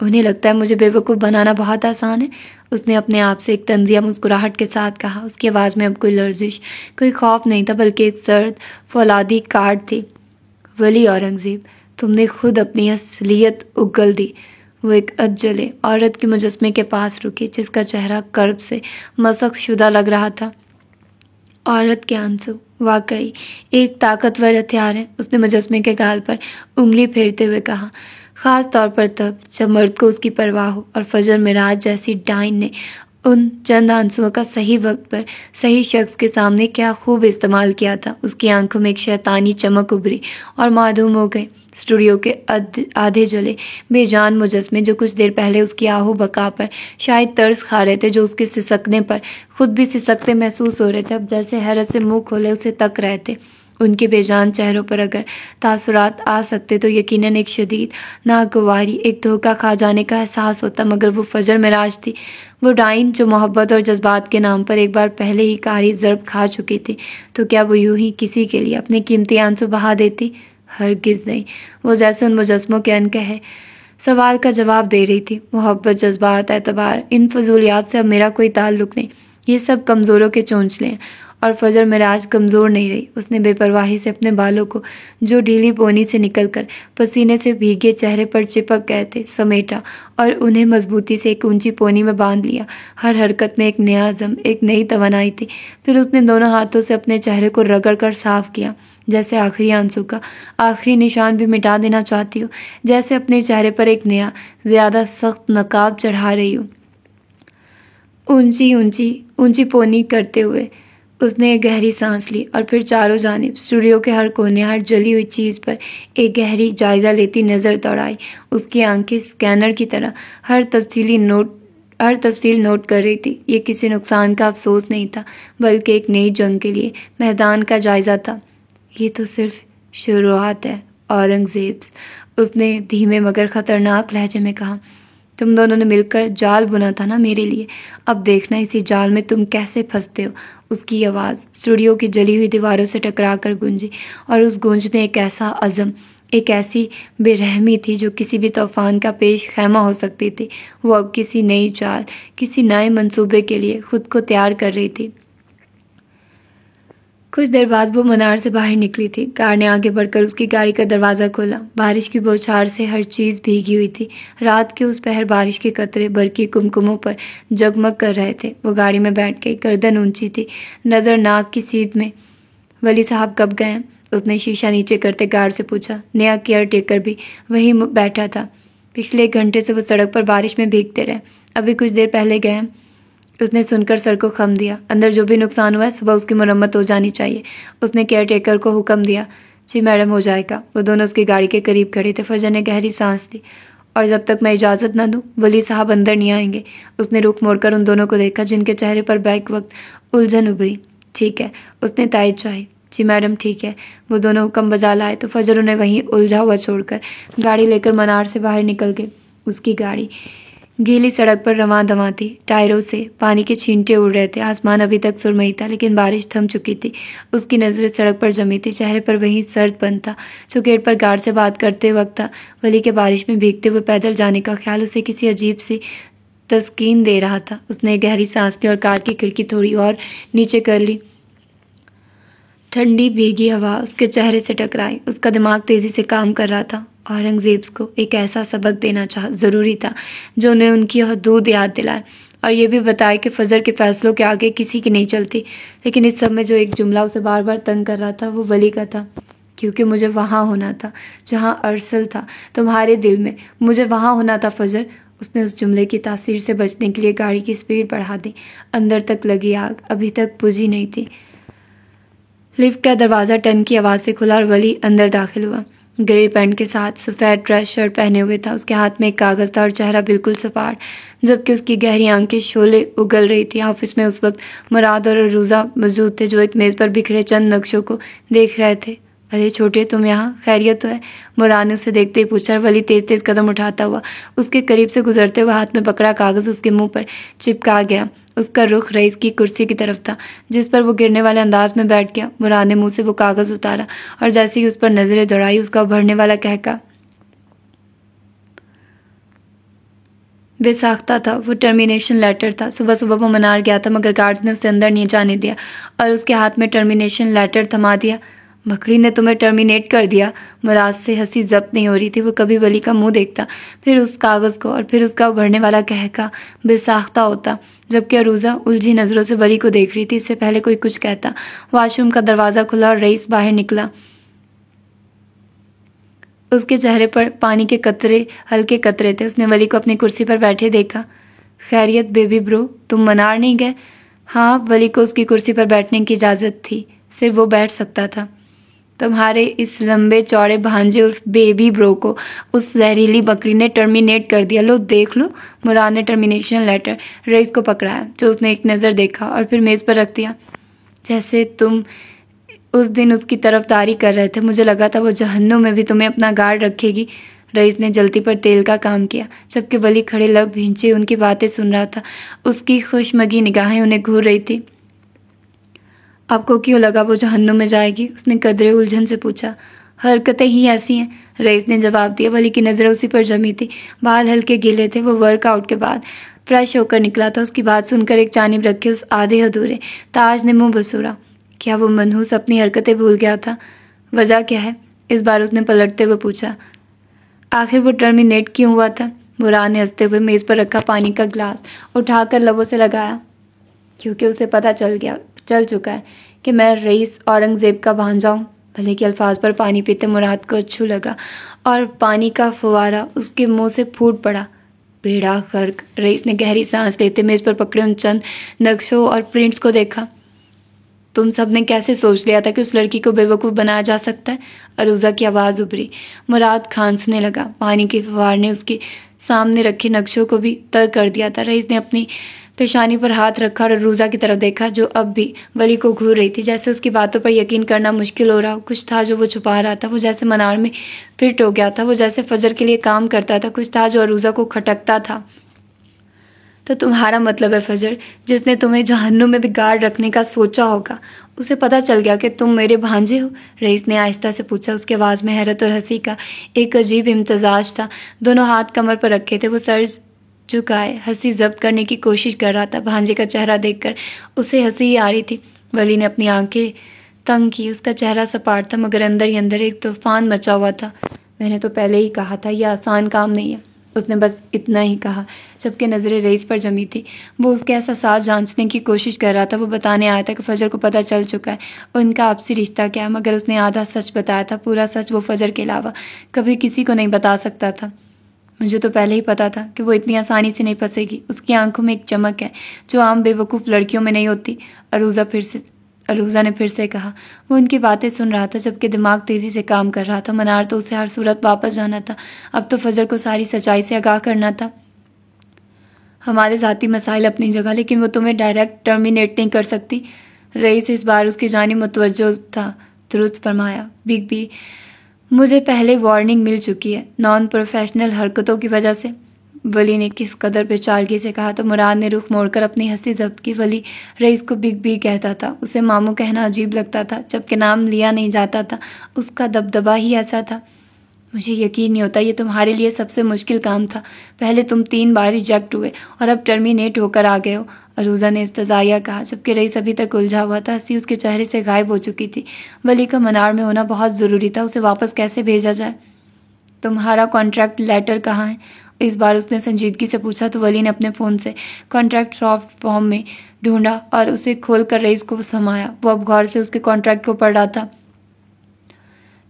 انہیں لگتا ہے مجھے بیوقوف بنانا بہت آسان ہے، اس نے اپنے آپ سے ایک طنزیہ مسکراہٹ کے ساتھ کہا۔ اس کی آواز میں اب کوئی لرزش، کوئی خوف نہیں تھا، بلکہ ایک سرد فولادی کاٹ تھی۔ ولی اورنگزیب، تم نے خود اپنی اصلیت اگل دی۔ وہ ایک اجلے عورت کے مجسمے کے پاس رکی جس کا چہرہ کرب سے مسخ شدہ لگ رہا تھا۔ عورت کے آنسو واقعی ایک طاقتور ہتھیار ہے، اس نے مجسمے کے گال پر انگلی پھیرتے ہوئے کہا، خاص طور پر تب جب مرد کو اس کی پرواہ ہو، اور فجر معراج جیسی ڈائن نے ان چند آنسوؤں کا صحیح وقت پر صحیح شخص کے سامنے کیا خوب استعمال کیا تھا۔ اس کی آنکھوں میں ایک شیطانی چمک ابھری اور معدوم ہو گئی۔ اسٹوڈیو کے آدھے جلے بے جان مجسمے جو کچھ دیر پہلے اس کی آہو بقا پر شاید ترس کھا رہے تھے، جو اس کے سسکنے پر خود بھی سسکتے محسوس ہو رہے تھے، اب جیسے حیرت سے منہ کھولے اسے تک رہے تھے۔ ان کے بے جان چہروں پر اگر تاثرات آ سکتے تو یقیناً ایک شدید ناگواری، ایک دھوکہ کھا جانے کا احساس ہوتا، مگر وہ فجر معراج تھی، وہ ڈائن جو محبت اور جذبات کے نام پر ایک بار پہلے ہی کاری ضرب کھا چکی تھی۔ تو کیا وہ یوں ہی کسی کے لیے اپنے قیمتی آنسو بہا دیتی؟ ہرگز نہیں۔ وہ جیسے ان مجسموں کے انکہے سوال کا جواب دے رہی تھی، محبت، جذبات، اعتبار، ان فضولیات سے اب میرا کوئی تعلق نہیں، یہ سب کمزوروں کے چونچلے ہیں۔ اور فجر معراج کمزور نہیں رہی، اس نے بے پرواہی سے اپنے بالوں کو جو ڈھیلی پونی سے نکل کر پسینے سے بھیگے چہرے پر چپک گئے تھے سمیٹا، اور انہیں مضبوطی سے ایک اونچی پونی میں باندھ لیا۔ ہر حرکت میں ایک نیا عزم، ایک نئی توانائی تھی۔ پھر اس نے دونوں ہاتھوں سے اپنے چہرے کو رگڑ کر صاف کیا، جیسے آخری آنسو کا آخری نشان بھی مٹا دینا چاہتی ہو، جیسے اپنے چہرے پر ایک نیا زیادہ سخت نقاب چڑھا رہی ہو۔ اونچی پونی کرتے ہوئے اس نے ایک گہری سانس لی، اور پھر چاروں جانب اسٹوڈیو کے ہر کونے، ہر جلی ہوئی چیز پر ایک گہری جائزہ لیتی نظر دوڑائی۔ اس کی آنکھیں اسکینر کی طرح ہر تفصیل نوٹ کر رہی تھی۔ یہ کسی نقصان کا افسوس نہیں تھا، بلکہ ایک نئی جنگ کے لیے میدان کا جائزہ تھا۔ یہ تو صرف شروعات ہے اورنگزیبس، اس نے دھیمے مگر خطرناک لہجے میں کہا۔ تم دونوں نے مل کر جال بنا تھا نا میرے لیے، اب دیکھنا اسی جال میں تم کیسے پھنستے ہو۔ اس کی آواز اسٹوڈیو کی جلی ہوئی دیواروں سے ٹکرا کر گونجی، اور اس گونج میں ایک ایسا عزم، ایک ایسی بے رحمی تھی جو کسی بھی طوفان کا پیش خیمہ ہو سکتی تھی۔ وہ اب کسی نئی چال، کسی نئے منصوبے کے لیے خود کو تیار کر رہی تھی۔ کچھ دیر بعد وہ منار سے باہر نکلی تھی۔ کار نے آگے بڑھ کر اس کی گاڑی کا دروازہ کھولا۔ بارش کی بوچھار سے ہر چیز بھیگی ہوئی تھی۔ رات کے اس پہر بارش کے قطرے برقی کمکموں پر جگمگ کر رہے تھے۔ وہ گاڑی میں بیٹھ گئی، گردن اونچی تھی، نظر ناک کی سیدھ میں۔ ولی صاحب کب گئے؟ اس نے شیشہ نیچے کرتے گارڈ سے پوچھا۔ نیا کیئر ٹیکر بھی وہیں بیٹھا تھا۔ پچھلے 1 گھنٹے سے وہ سڑک پر بارش میں بھیگتے رہے، ابھی کچھ دیر پہلے گئے۔ اس نے سن کر سر کو خم دیا۔ اندر جو بھی نقصان ہوا ہے صبح اس کی مرمت ہو جانی چاہیے۔ اس نے کیئر ٹیکر کو حکم دیا۔ جی میڈم، ہو جائے گا۔ وہ دونوں اس کی گاڑی کے قریب کھڑے تھے۔ فجر نے گہری سانس لی۔ اور جب تک میں اجازت نہ دوں ولی صاحب اندر نہیں آئیں گے۔ اس نے رخ موڑ کر ان دونوں کو دیکھا جن کے چہرے پر بیک وقت الجھن ابھری۔ ٹھیک ہے، اس نے تائید چاہی۔ جی میڈم ٹھیک ہے۔ وہ دونوں حکم بجا لائے تو فجر انہیں وہیں الجھا ہوا چھوڑ کر گاڑی لے کر منار سے باہر نکل گئے۔ اس کی گاڑی گیلی سڑک پر رواں دواں تھی، ٹائروں سے پانی کے چھینٹے اڑ رہے تھے۔ آسمان ابھی تک سرمئی تھا، لیکن بارش تھم چکی تھی۔ اس کی نظریں سڑک پر جمی تھی، چہرے پر وہی سرد پن تھا جو گیٹ پر گارڈ سے بات کرتے وقت تھا۔ ولی کے بارش میں بھیگتے ہوئے پیدل جانے کا خیال اسے کسی عجیب سی تسکین دے رہا تھا۔ اس نے گہری سانس لی اور کار کی کھڑکی تھوڑی اور نیچے کر لی۔ ٹھنڈی بھیگی ہوا اس کے چہرے سے ٹکرائی۔ اس کا دماغ تیزی سے کام کر رہا تھا۔ اورنگزیبس کو ایک ایسا سبق دینا ضروری تھا جو انہیں ان کی حدود یاد دلائے، اور یہ بھی بتائے کہ فجر کے فیصلوں کے آگے کسی کی نہیں چلتی۔ لیکن اس سب میں جو ایک جملہ اسے بار بار تنگ کر رہا تھا وہ ولی کا تھا، کیونکہ مجھے وہاں ہونا تھا جہاں ارسل تھا، تمہارے دل میں، مجھے وہاں ہونا تھا فجر۔ اس نے اس جملے کی تاثیر سے بچنے کے لیے گاڑی کی سپیڈ بڑھا دی۔ اندر تک لگی آگ ابھی تک بجھی نہیں تھی۔ لفٹ کا دروازہ ٹن کی آواز سے کھلا اور ولی اندر داخل ہوا۔ گرے پینٹ کے ساتھ سفید ڈریس شرٹ پہنے ہوئے تھا۔ اس کے ہاتھ میں ایک کاغذ تھا اور چہرہ بالکل سپاٹ، جبکہ اس کی گہری آنکھیں شعلے اگل رہی تھی۔ آفس میں اس وقت مراد اور عروضہ موجود تھے جو ایک میز پر بکھرے چند نقشوں کو دیکھ رہے تھے۔ ارے چھوٹے، تم یہاں؟ خیریت تو ہے؟ مراد نے اسے دیکھتے ہی پوچھا۔ ولی تیز تیز قدم اٹھاتا ہوا اس کے قریب سے گزرتے ہوئے ہاتھ میں پکڑا کاغذ اس کے منہ پر چپکا گیا۔ اس کا رخ رئیس کی کرسی کی طرف تھا جس پر وہ گرنے والے انداز میں بیٹھ گیا۔ مراد نے منہ سے وہ کاغذ اتارا اور جیسے ہی اس پر نظریں دوڑائی اس کا ابھرنے والا کہکا بے ساختہ تھا، وہ ٹرمینیشن لیٹر تھا۔ صبح صبح وہ منار گیا تھا مگر گارڈز نے اسے اندر نہیں جانے دیا اور اس کے ہاتھ میں ٹرمینیشن لیٹر تھما دیا۔ مکڑی نے تمہیں ٹرمینیٹ کر دیا؟ مراد سے ہنسی ضبط نہیں ہو رہی تھی۔ وہ کبھی ولی کا منہ دیکھتا، پھر اس کاغذ کو اور پھر اس کا ابھرنے والا قہقہ بے ساختہ ہوتا، جبکہ عروضہ الجھی نظروں سے ولی کو دیکھ رہی تھی۔ اس سے پہلے کوئی کچھ کہتا، واش روم کا دروازہ کھلا اور رئیس باہر نکلا۔ اس کے چہرے پر پانی کے قطرے ہلکے قطرے تھے۔ اس نے ولی کو اپنی کرسی پر بیٹھے دیکھا۔ خیریت بیبی برو، تم منار نہیں گئے؟ ہاں، ولی کو اس کی کرسی پر بیٹھنے کی اجازت تھی، صرف وہ بیٹھ سکتا تھا۔ تمہارے اس لمبے چوڑے بھانجے عرف بیبی برو کو اس زہریلی بکری نے ٹرمینیٹ کر دیا۔ لو دیکھ لو۔ مراد نے ٹرمینیشن لیٹر رئیس کو پکڑایا، جو اس نے ایک نظر دیکھا اور پھر میز پر رکھ دیا۔ جیسے تم اس دن اس کی طرفداری کر رہے تھے، مجھے لگا تھا وہ جہنم میں بھی تمہیں اپنا گارڈ رکھے گی۔ رئیس نے جلتی پر تیل کا کام کیا، جبکہ ولی کھڑے لب بھینچے ان کی باتیں سن رہا تھا۔ اس کی خوشمگی نگاہیں انہیں گھور رہی تھی۔ آپ کو کیوں لگا وہ جہنم میں جائے گی؟ اس نے قدرے الجھن سے پوچھا۔ حرکتیں ہی ایسی ہیں، رئیس نے جواب دیا۔ ولی کی نظریں اسی پر جمی تھی، بال ہلکے گیلے تھے۔ وہ ورک آؤٹ کے بعد فریش ہو کر نکلا تھا۔ اس کی بات سن کر ایک جانب رکھے اس آدھے ادھورے تاج نے منہ بسورا۔ کیا وہ منحوس اپنی حرکتیں بھول گیا تھا؟ وجہ کیا ہے؟ اس بار اس نے پلٹتے ہوئے پوچھا۔ آخر وہ ٹرمینیٹ کیوں ہوا تھا؟ مراد نے ہنستے ہوئے میز پر رکھا پانی کا گلاس اٹھا کر لبوں سے لگایا۔ کیونکہ اسے پتہ چل چکا ہے کہ میں رئیس اورنگزیب کا بھانجا ہوں۔ بھلے کے الفاظ پر پانی پیتے مراد کو اچھو لگا اور پانی کا فوارہ اس کے منہ سے پھوٹ پڑا۔ بیڑا غرق! رئیس نے گہری سانس لیتے میز پر پکڑے ان چند نقشوں اور پرنٹس کو دیکھا۔ تم سب نے کیسے سوچ لیا تھا کہ اس لڑکی کو بے وقوف بنایا جا سکتا ہے؟ عروضہ کی آواز ابھری۔ مراد کھانسنے لگا۔ پانی کے فوار نے اس کے سامنے رکھے نقشوں کو بھی تر کر دیا تھا۔ رئیس نے اپنی پیشانی پر ہاتھ رکھا اور عروضہ کی طرف دیکھا، جو اب بھی ولی کو گھور رہی تھی، جیسے اس کی باتوں پر یقین کرنا مشکل ہو رہا۔ کچھ تھا جو وہ چھپا رہا تھا، وہ جیسے منار میں فٹ ہو گیا تھا، وہ جیسے فجر کے لیے کام کرتا تھا۔ کچھ تھا جو عروضہ کو کھٹکتا تھا۔ تو تمہارا مطلب ہے فجر، جس نے تمہیں جہنم میں بھی گارڈ رکھنے کا سوچا ہوگا، اسے پتہ چل گیا کہ تم میرے بھانجے ہو؟ رئیس نے آہستہ سے پوچھا۔ اس کی آواز میں حیرت اور ہنسی کا ایک عجیب امتزاج تھا۔ دونوں ہاتھ کمر پر رکھے تھے، وہ سر جھکائے ہنسی ضبط کرنے کی کوشش کر رہا تھا۔ بھانجے کا چہرہ دیکھ کر اسے ہنسی ہی آ رہی تھی۔ ولی نے اپنی آنکھیں تنگ کی۔ اس کا چہرہ سپاٹ تھا مگر اندر ہی اندر ایک طوفان مچا ہوا تھا۔ میں نے تو پہلے ہی کہا تھا یہ آسان کام نہیں ہے۔ اس نے بس اتنا ہی کہا، جبکہ نظریں رئیس پر جمی تھی۔ وہ اس کے احساسات جانچنے کی کوشش کر رہا تھا۔ وہ بتانے آیا تھا کہ فجر کو پتہ چل چکا ہے ان کا آپسی رشتہ کیا ہے، مگر اس نے آدھا سچ بتایا تھا۔ پورا سچ وہ فجر کے علاوہ کبھی کسی کو نہیں بتا سکتا تھا۔ مجھے تو پہلے ہی پتا تھا کہ وہ اتنی آسانی سے نہیں پھنسے گی۔ اس کی آنکھوں میں ایک چمک ہے جو عام بے وقوف لڑکیوں میں نہیں ہوتی۔ عروضہ نے پھر سے کہا۔ وہ ان کی باتیں سن رہا تھا، جبکہ دماغ تیزی سے کام کر رہا تھا۔ منار تو اسے ہر صورت واپس جانا تھا۔ اب تو فجر کو ساری سچائی سے آگاہ کرنا تھا۔ ہمارے ذاتی مسائل اپنی جگہ، لیکن وہ تمہیں ڈائریکٹ ٹرمینیٹ نہیں کر سکتی۔ رئیس اس بار اس کی جانب متوجہ تھا۔ درست فرمایا بگ بی، مجھے پہلے وارننگ مل چکی ہے نان پروفیشنل حرکتوں کی وجہ سے۔ ولی نے کس قدر بےچارگی سے کہا تو مراد نے رخ موڑ کر اپنی ہنسی ضبط کی۔ ولی رئیس کو بگ بی کہتا تھا، اسے ماموں کہنا عجیب لگتا تھا، جبکہ نام لیا نہیں جاتا تھا۔ اس کا دبدبہ ہی ایسا تھا۔ مجھے یقین نہیں ہوتا، یہ تمہارے لیے سب سے مشکل کام تھا۔ پہلے تم 3 بار ریجیکٹ ہوئے اور اب ٹرمینیٹ ہو کر آ گئے ہو، عروضہ نے استزائیہ کہا، جبکہ رئیس ابھی تک الجھا ہوا تھا۔ ہنسی اس کے چہرے سے غائب ہو چکی تھی۔ ولی کا منار میں ہونا بہت ضروری تھا، اسے واپس کیسے بھیجا جائے؟ تمہارا کانٹریکٹ لیٹر کہاں ہے؟ اس بار اس نے سنجیدگی سے پوچھا تو ولی نے اپنے فون سے کانٹریکٹ سافٹ فارم میں ڈھونڈا اور اسے کھول کر رئیس کو سمایا۔ وہ اب غور سے اس کے کانٹریکٹ کو پڑھ رہا تھا۔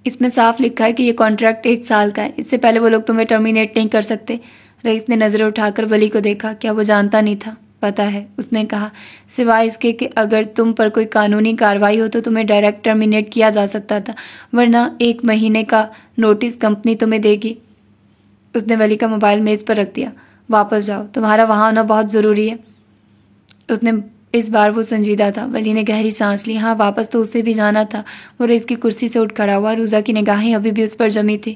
اس میں صاف لکھا ہے کہ یہ کانٹریکٹ 1 سال کا ہے، اس سے پہلے وہ لوگ تمہیں ٹرمینیٹ نہیں کر سکتے۔ رئیس نے نظریں اٹھا کر ولی کو دیکھا۔ کیا وہ جانتا نہیں تھا؟ پتا ہے، اس نے کہا، سوائے اس کے کہ اگر تم پر کوئی قانونی کارروائی ہو تو تمہیں ڈائریکٹ ٹرمینیٹ کیا جا سکتا تھا، ورنہ 1 مہینے کا نوٹس کمپنی تمہیں دے گی۔ اس نے ولی کا موبائل میز پر رکھ دیا۔ واپس جاؤ، تمہارا وہاں ہونا بہت ضروری ہے۔ اس بار وہ سنجیدہ تھا۔ ولی نے گہری سانس لی۔ ہاں، واپس تو اسے بھی جانا تھا۔ وہ رئیس کی کرسی سے اٹھ کھڑا ہوا۔ عروضہ کی نگاہیں ابھی بھی اس پر جمی تھی۔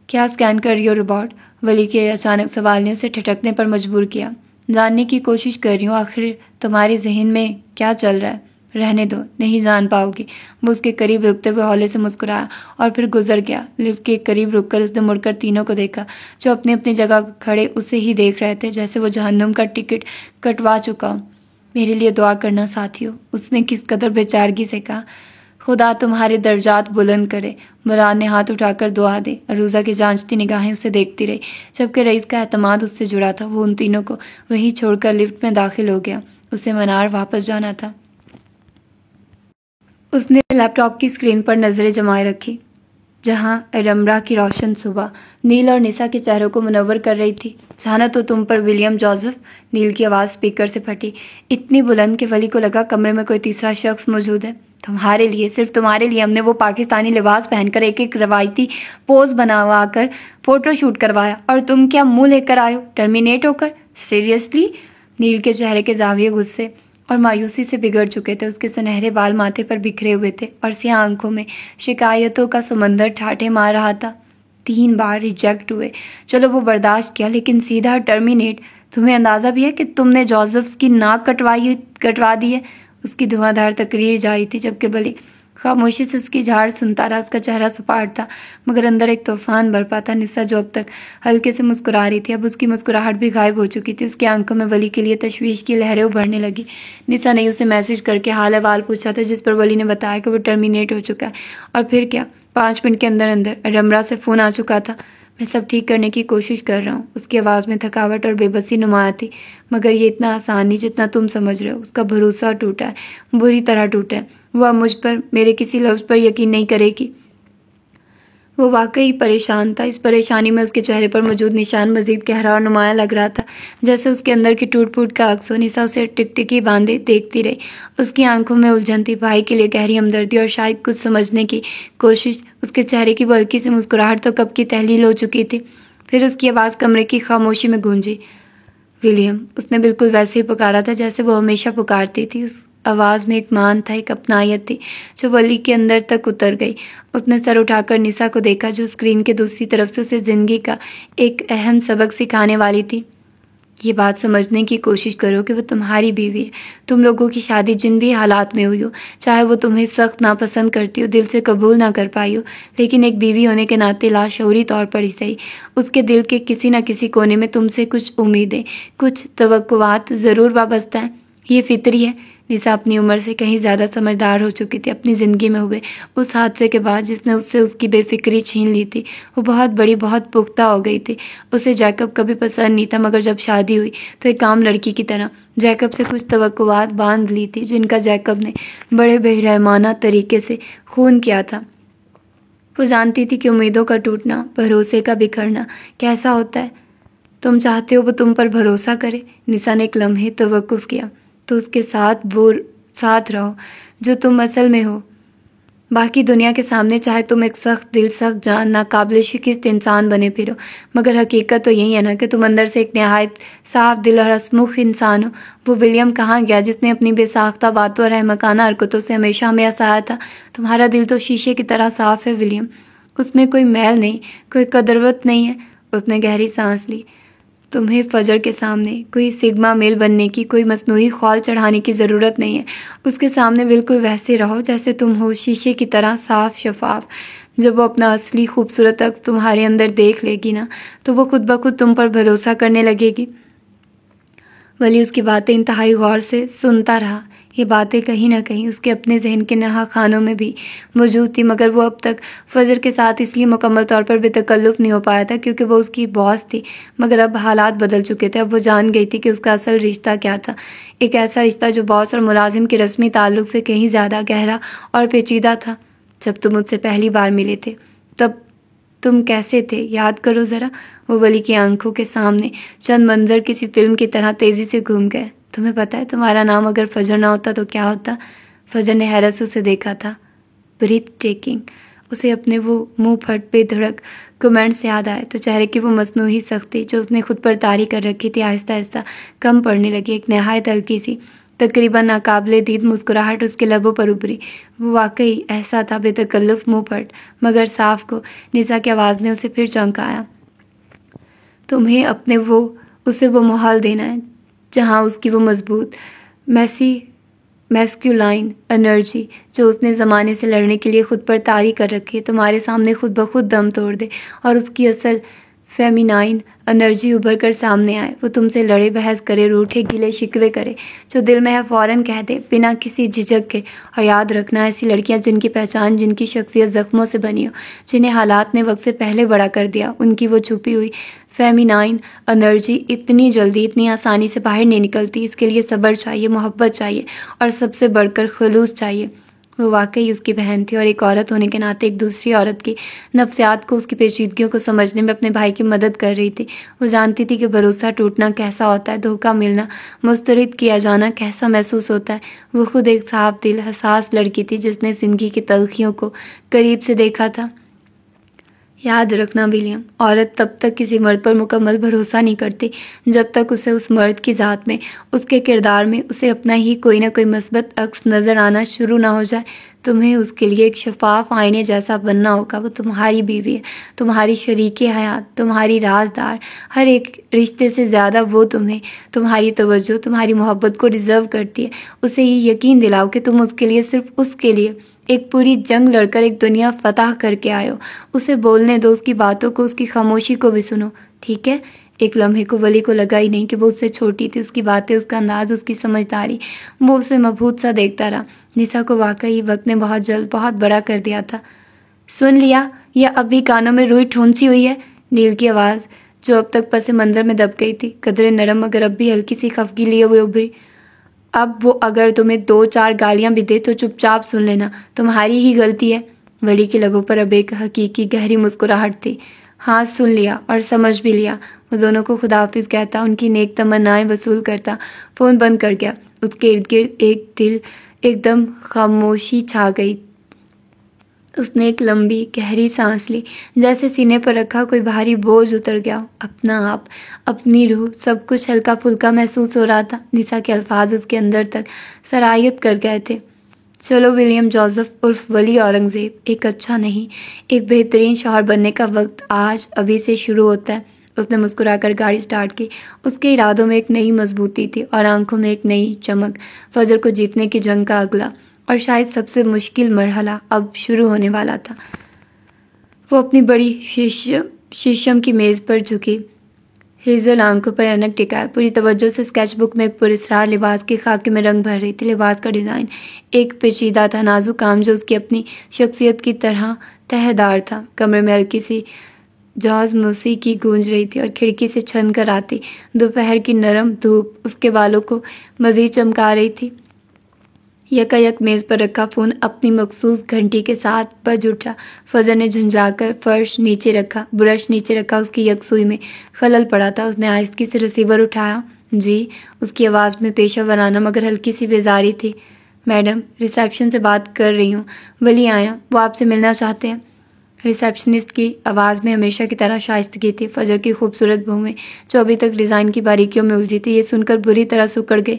کیا اسکین کر رہی ہو ربارٹ؟ ولی کے اچانک سوال نے اسے ٹھٹکنے پر مجبور کیا۔ جاننے کی کوشش کر رہی ہوں، آخر تمہارے ذہن میں کیا چل رہا ہے؟ رہنے دو، نہیں جان پاؤ گی۔ وہ اس کے قریب رکتے ہوئے ہولے سے مسکرایا اور پھر گزر گیا۔ لفٹ کے قریب رک کر اس نے مڑ کر تینوں کو دیکھا جو اپنی اپنی جگہ کھڑے اسے ہی دیکھ رہے تھے، جیسے وہ جہنم کا ٹکٹ کٹوا چکا ہو۔ میرے لیے دعا کرنا ساتھیو، اس نے کس قدر بے چارگی سے کہا۔ خدا تمہارے درجات بلند کرے۔ مراد نے ہاتھ اٹھا کر دعا دی۔ عروضہ کی جانچتی نگاہیں اسے دیکھتی رہی، جبکہ رئیس کا اعتماد اس سے جڑا تھا۔ وہ ان تینوں کو وہیں چھوڑ کر لفٹ میں داخل ہو گیا۔ اسے منار واپس جانا تھا۔ اس نے لیپ ٹاپ کی اسکرین پر نظریں جمائے رکھی، جہاں ایڈنبرا کی روشن صبح نیل اور نسا کے چہروں کو منور کر رہی تھی۔ لعنت ہو تم پر ولیم جوزف، نیل کی آواز اسپیکر سے پھٹی، اتنی بلند کہ ولی کو لگا کمرے میں کوئی تیسرا شخص موجود ہے۔ تمہارے لیے، صرف تمہارے لیے ہم نے وہ پاکستانی لباس پہن کر ایک روایتی پوز بنوا کر فوٹو شوٹ کروایا، اور تم کیا منہ لے کر آئے ہو، ٹرمینیٹ ہو کر؟ سیریسلی؟ نیل کے چہرے کے زاویے غصے اور مایوسی سے بگڑ چکے تھے۔ اس کے سنہرے بال ماتھے پر بکھرے ہوئے تھے اور سیاہ آنکھوں میں شکایتوں کا سمندر ٹھاٹھے مار رہا تھا۔ 3 بار ریجیکٹ ہوئے، چلو وہ برداشت کیا، لیکن سیدھا ٹرمینیٹ؟ تمہیں اندازہ بھی ہے کہ تم نے جوزفس کی ناک کٹوا دی ہے؟ اس کی دھواں دھار تقریر جاری تھی، جبکہ بلی خاموشی سے اس کی جھاڑ سنتا رہا۔ اس کا چہرہ سپاٹ تھا، مگر اندر ایک طوفان برپا تھا۔ نسا جو اب تک ہلکے سے مسکرا رہی تھی، اب اس کی مسکراہٹ بھی غائب ہو چکی تھی۔ اس کی آنکھوں میں ولی کے لیے تشویش کی لہریں ابھرنے لگی۔ نسا نے اسے میسج کر کے حال احوال پوچھا تھا، جس پر ولی نے بتایا کہ وہ ٹرمینیٹ ہو چکا ہے، اور پھر کیا 5 منٹ کے اندر اندر ایڈنبرا سے فون آ چکا تھا۔ میں سب ٹھیک کرنے کی کوشش کر رہا ہوں۔ اس کی آواز میں تھکاوٹ اور بے بسی نمایاں تھی، مگر یہ اتنا آسان نہیں جتنا تم سمجھ رہے ہو۔ اس کا بھروسہ ٹوٹا ہے، بری طرح ٹوٹا ہے۔ وہ اب مجھ پر، میرے کسی لفظ پر یقین نہیں کرے گی۔ وہ واقعی پریشان تھا۔ اس پریشانی میں اس کے چہرے پر موجود نشان مزید گہرا اور نمایاں لگ رہا تھا، جیسے اس کے اندر کی ٹوٹ پھوٹ کا عکس ہو۔ نسا اسے ٹکٹکی باندھے دیکھتی رہی۔ اس کی آنکھوں میں الجھن تھی، بھائی کے لیے گہری ہمدردی اور شاید کچھ سمجھنے کی کوشش۔ اس کے چہرے کی وہ ہلکی سی مسکراہٹ تو کب کی تحلیل ہو چکی تھی۔ پھر اس کی آواز کمرے کی خاموشی میں گونجی، ولیم۔ اس نے بالکل ویسے ہی پکارا تھا جیسے وہ ہمیشہ پکارتی تھی۔ اس آواز میں ایک مان تھا، ایک اپنائیت تھی جو ولی کے اندر تک اتر گئی۔ اس نے سر اٹھا کر نسا کو دیکھا، جو اسکرین کے دوسری طرف سے اسے زندگی کا ایک اہم سبق سکھانے والی تھی۔ یہ بات سمجھنے کی کوشش کرو کہ وہ تمہاری بیوی ہے۔ تم لوگوں کی شادی جن بھی حالات میں ہوئی ہو، چاہے وہ تمہیں سخت ناپسند کرتی ہو، دل سے قبول نہ کر پائی ہو، لیکن ایک بیوی ہونے کے ناطے لاشعوری طور پر ہی صحیح، اس کے دل کے کسی نہ کسی کونے میں تم سے کچھ امیدیں، کچھ توقعات ضرور وابستہ ہیں۔ یہ فطری ہے۔ نسا اپنی عمر سے کہیں زیادہ سمجھدار ہو چکی تھی۔ اپنی زندگی میں ہوئے اس حادثے کے بعد جس نے اس سے اس کی بے فکری چھین لی تھی، وہ بہت بڑی، بہت پختہ ہو گئی تھی۔ اسے جیکب کبھی پسند نہیں تھا، مگر جب شادی ہوئی تو ایک عام لڑکی کی طرح جیکب سے کچھ توقعات باندھ لی تھی، جن کا جیکب نے بڑے بے رحمانہ طریقے سے خون کیا تھا۔ وہ جانتی تھی کہ امیدوں کا ٹوٹنا، بھروسے کا بکھرنا کیسا ہوتا ہے۔ تم چاہتے ہو وہ تم پر بھروسہ کرے؟ نسا نے ایک لمحے توقف کیا۔ تو اس کے ساتھ رہو جو تم اصل میں ہو۔ باقی دنیا کے سامنے چاہے تم ایک سخت دل، سخت جان، ناقابل شکست انسان بنے پھرو، مگر حقیقت تو یہی ہے نا کہ تم اندر سے ایک نہایت صاف دل اور ہسمکھ انسان ہو۔ وہ ولیم کہاں گیا جس نے اپنی بے ساختہ باتوں اور احمقانہ حرکتوں سے ہمیشہ ہمیں ہنسایا تھا؟ تمہارا دل تو شیشے کی طرح صاف ہے ولیم، اس میں کوئی میل نہیں، کوئی قدروت نہیں ہے۔ اس نے گہری سانس لی۔ تمہیں فجر کے سامنے کوئی سگما میل بننے کی، کوئی مصنوعی خول چڑھانے کی ضرورت نہیں ہے۔ اس کے سامنے بالکل ویسے رہو جیسے تم ہو، شیشے کی طرح صاف شفاف۔ جب وہ اپنا اصلی خوبصورت عکس تمہارے اندر دیکھ لے گی نا، تو وہ خود بخود تم پر بھروسہ کرنے لگے گی۔ ولی اس کی باتیں انتہائی غور سے سنتا رہا۔ یہ باتیں کہیں نہ کہیں اس کے اپنے ذہن کے نہا خانوں میں بھی موجود تھی، مگر وہ اب تک فجر کے ساتھ اس لیے مکمل طور پر بے تکلف نہیں ہو پایا تھا کیونکہ وہ اس کی باس تھی، مگر اب حالات بدل چکے تھے۔ اب وہ جان گئی تھی کہ اس کا اصل رشتہ کیا تھا، ایک ایسا رشتہ جو باس اور ملازم کے رسمی تعلق سے کہیں زیادہ گہرا اور پیچیدہ تھا۔ جب تم مجھ سے پہلی بار ملے تھے تب تم کیسے تھے، یاد کرو ذرا۔ وہ ولی کی آنکھوں کے سامنے چند منظر کسی فلم کی طرح تیزی سے گھوم گئے۔ تمہیں پتہ ہے تمہارا نام اگر فجر نہ ہوتا تو کیا ہوتا؟ فجر نے حیرت سے اسے دیکھا تھا۔ Breathtaking. اسے اپنے وہ منہ پھٹ بے دھڑک کمنٹس یاد آئے تو چہرے کی وہ مصنوعی سختی جو اس نے خود پر طاری کر رکھی تھی آہستہ آہستہ کم پڑنے لگی۔ ایک نہایت ہلکی سی، تقریباً ناقابل دید مسکراہٹ اس کے لبوں پر ابھری۔ وہ واقعی ایسا تھا، بے تکلف، منہ پھٹ مگر صاف کو۔ نسا کی آواز نے اسے پھر چونکایا۔ تمہیں اسے وہ ماحول دینا ہے جہاں اس کی وہ مضبوط، میسی میسکیولائن انرجی جو اس نے زمانے سے لڑنے کے لیے خود پر طاری کر رکھی ہے تمہارے سامنے خود بخود دم توڑ دے اور اس کی اصل فیمینائن انرجی ابھر کر سامنے آئے. وہ تم سے لڑے بحث کرے روٹھے گلے شکوے کرے جو دل میں ہے فوراً کہہ دے بنا کسی جھجک کے. اور یاد رکھنا ایسی لڑکیاں جن کی پہچان جن کی شخصیت زخموں سے بنی ہو جنہیں حالات نے وقت سے پہلے بڑا کر دیا ان کی وہ چھپی ہوئی فیمینائن انرجی اتنی جلدی اتنی آسانی سے باہر نہیں نکلتی. اس کے لیے صبر چاہیے محبت چاہیے اور سب سے بڑھ کر خلوص چاہیے. وہ واقعی اس کی بہن تھی اور ایک عورت ہونے کے ناطے ایک دوسری عورت کی نفسیات کو اس کی پیچیدگیوں کو سمجھنے میں اپنے بھائی کی مدد کر رہی تھی. وہ جانتی تھی کہ بھروسہ ٹوٹنا کیسا ہوتا ہے دھوکہ ملنا مسترد کیا جانا کیسا محسوس ہوتا ہے. وہ خود ایک صاف دل حساس لڑکی تھی جس نے زندگی کی تلخیوں کو قریب سے دیکھا تھا. یاد رکھنا ولیم عورت تب تک کسی مرد پر مکمل بھروسہ نہیں کرتی جب تک اسے اس مرد کی ذات میں اس کے کردار میں اسے اپنا ہی کوئی نہ کوئی مثبت عکس نظر آنا شروع نہ ہو جائے. تمہیں اس کے لیے ایک شفاف آئینے جیسا بننا ہوگا. وہ تمہاری بیوی ہے تمہاری شریک حیات تمہاری رازدار. ہر ایک رشتے سے زیادہ وہ تمہیں تمہاری توجہ تمہاری محبت کو ڈیزرو کرتی ہے. اسے یہ یقین دلاؤ کہ تم اس کے لیے صرف اس کے لیے ایک پوری جنگ لڑ کر ایک دنیا فتح کر کے آئے ہو. اسے بولنے دو اس کی باتوں کو اس کی خاموشی کو بھی سنو ٹھیک ہے. ایک لمحے کو ولی کو لگا ہی نہیں کہ وہ اس سے چھوٹی تھی. اس کی باتیں اس کا انداز اس کی سمجھداری وہ اسے مبہوت سا دیکھتا رہا. نسا کو واقعی وقت نے بہت جلد بہت بڑا کر دیا تھا. سن لیا یا اب بھی کانوں میں روئی ٹھونسی ہوئی ہے؟ نیل کی آواز جو اب تک پس منظر میں دب گئی تھی قدرے نرم مگر اب بھی ہلکی سی خفگی لیے ہوئے ابھری. اب وہ اگر تمہیں 2-4 گالیاں بھی دے تو چپ چاپ سن لینا تمہاری ہی غلطی ہے. ولی کے لبوں پر اب ایک حقیقی گہری مسکراہٹ تھی. ہاں سن لیا اور سمجھ بھی لیا. وہ دونوں کو خدا حافظ کہتا ان کی نیک تمنائیں وصول کرتا فون بند کر گیا. اس کے ارد گرد ایک دم خاموشی چھا گئی. اس نے ایک لمبی گہری سانس لی جیسے سینے پر رکھا کوئی بھاری بوجھ اتر گیا. اپنا آپ اپنی روح سب کچھ ہلکا پھلکا محسوس ہو رہا تھا. نسا کے الفاظ اس کے اندر تک سرایت کر گئے تھے. چلو ولیم جوزف عرف ولی اورنگزیب ایک اچھا نہیں ایک بہترین شوہر بننے کا وقت آج ابھی سے شروع ہوتا ہے. اس نے مسکرا کر گاڑی سٹارٹ کی. اس کے ارادوں میں ایک نئی مضبوطی تھی اور آنکھوں میں ایک نئی چمک. فجر کو جیتنے کی جنگ کا اگلا اور شاید سب سے مشکل مرحلہ اب شروع ہونے والا تھا. وہ اپنی بڑی شیشم کی میز پر جھکی ہیزل آنکھوں پر اینک ٹکائے پوری توجہ سے اسکیچ بک میں ایک پراسرار لباس کے خاکے میں رنگ بھر رہی تھی. لباس کا ڈیزائن ایک پیچیدہ تھا نازک کام جو اس کی اپنی شخصیت کی طرح تہہ دار تھا. کمرے میں ہلکی سی جاز موسیقی گونج رہی تھی اور کھڑکی سے چھن کر آتی دوپہر کی نرم دھوپ اس کے بالوں کو مزید چمکا رہی تھی. یکایک میز پر رکھا فون اپنی مخصوص گھنٹی کے ساتھ بج اٹھا. فجر نے جھنجھلا کر فرش نیچے رکھا برش نیچے رکھا. اس کی یکسوئی میں خلل پڑا تھا. اس نے آہستگی سے ریسیور اٹھایا. جی. اس کی آواز میں پیشہ ورانہ مگر ہلکی سی بیزاری تھی. میڈم ریسیپشن سے بات کر رہی ہوں. ولی آیا وہ آپ سے ملنا چاہتے ہیں. ریسیپشنسٹ کی آواز میں ہمیشہ کی طرح شائستگی تھی. فجر کی خوبصورت بھویں جو ابھی تک ڈیزائن کی باریکیوں میں الجھی تھی یہ سن کر بری طرح سکڑ گئی.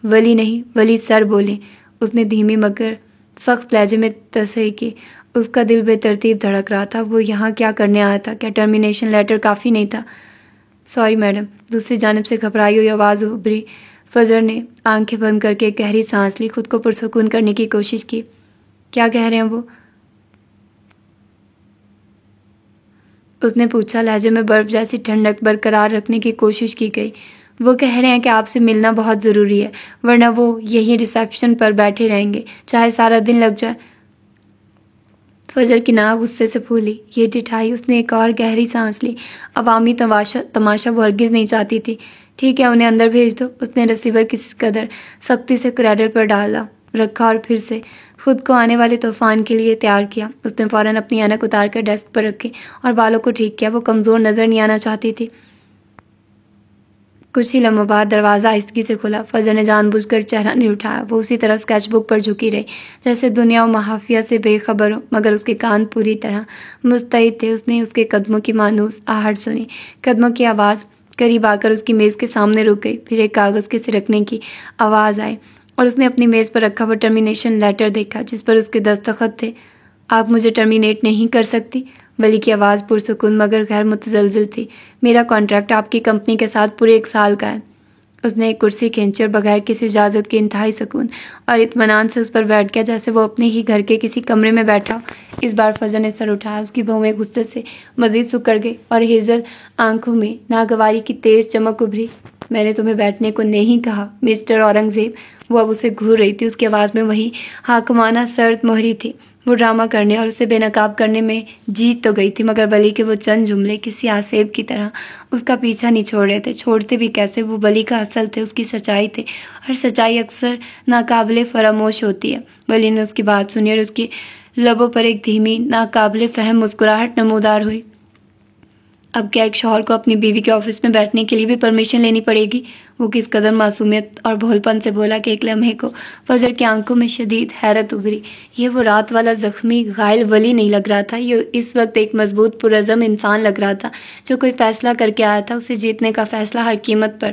ولی نہیں ولی سر بولیں. اس نے دھیمی مگر سخت لہجے میں تصحیح کی. اس کا دل بے ترتیب دھڑک رہا تھا. وہ یہاں کیا کرنے آیا تھا؟ کیا ٹرمینیشن لیٹر کافی نہیں تھا؟ Sorry madam. دوسری جانب سے گھبرائی ہوئی آواز ابھری. فجر نے آنکھیں بند کر کے ایک گہری سانس لی. خود کو پرسکون کرنے کی کوشش کی. کیا کہہ رہے ہیں وہ؟ اس نے پوچھا. لہجے میں برف جیسی ٹھنڈک برقرار رکھنے کی کوشش کی گئی. وہ کہہ رہے ہیں کہ آپ سے ملنا بہت ضروری ہے ورنہ وہ یہی ریسیپشن پر بیٹھے رہیں گے چاہے سارا دن لگ جائے. فجر کی ناک غصے سے پھولی. یہ ڈٹھائی. اس نے ایک اور گہری سانس لی. عوامی تماشا وہ ہرگز نہیں چاہتی تھی. ٹھیک ہے انہیں اندر بھیج دو. اس نے ریسیور کسی قدر سختی سے کریڈل پر ڈالا رکھا اور پھر سے خود کو آنے والے طوفان کے لیے تیار کیا. اس نے فوراً اپنی اینک اتار کر ڈیسک پر رکھی اور بالوں کو ٹھیک کیا. وہ کمزور نظر نہیں آنا چاہتی تھی. کچھ ہی لمحوں بعد دروازہ آہستگی سے کھلا. فجر نے جان بوجھ کر چہرہ نہیں اٹھایا. وہ اسی طرح اسکیچ بک پر جھکی رہی جیسے دنیا و محافیہ سے بے خبر ہو مگر اس کے کان پوری طرح مستعد تھے. اس نے اس کے قدموں کی مانوس آہٹ سنی. قدموں کی آواز قریب آ کر اس کی میز کے سامنے رک گئی. پھر ایک کاغذ کے سرکنے کی آواز آئی اور اس نے اپنی میز پر رکھا وہ ٹرمینیشن لیٹر دیکھا جس پر اس کے دستخط تھے. آپ مجھے ٹرمینیٹ نہیں کر سکتی. ولی کی آواز پرسکون مگر غیر متزلزل تھی. میرا کانٹریکٹ آپ کی کمپنی کے ساتھ پورے 1 سال کا ہے. اس نے ایک کرسی کھینچی اور بغیر کسی اجازت کے انتہائی سکون اور اطمینان سے اس پر بیٹھ گیا جیسے وہ اپنے ہی گھر کے کسی کمرے میں بیٹھا. اس بار فضل نے سر اٹھایا. اس کی بھویں غصے سے مزید سکڑ گئی اور ہیزل آنکھوں میں ناگواری کی تیز چمک ابھری. میں نے تمہیں بیٹھنے کو نہیں کہا مسٹر اورنگزیب. وہ اب اسے گھور رہی تھی. اس کی آواز میں وہی حاکمانہ سرد مہری تھی. وہ ڈرامہ کرنے اور اسے بے نقاب کرنے میں جیت تو گئی تھی مگر ولی کے وہ چند جملے کسی آسیب کی طرح اس کا پیچھا نہیں چھوڑ رہے تھے. چھوڑتے بھی کیسے؟ وہ ولی کا اصل تھے, اس کی سچائی تھے اور سچائی اکثر ناقابل فراموش ہوتی ہے. ولی نے اس کی بات سنی اور اس کی لبوں پر ایک دھیمی ناقابل فہم مسکراہٹ نمودار ہوئی. اب کیا ایک شوہر کو اپنی بیوی کے آفس میں بیٹھنے کے لیے بھی پرمیشن لینی پڑے گی؟ وہ کس قدر معصومیت اور بھول پن سے بولا کہ ایک لمحے کو فجر کی آنکھوں میں شدید حیرت ابھری. یہ وہ رات والا زخمی غائل ولی نہیں لگ رہا تھا. یہ اس وقت ایک مضبوط پرعزم انسان لگ رہا تھا جو کوئی فیصلہ کر کے آیا تھا, اسے جیتنے کا فیصلہ ہر قیمت پر.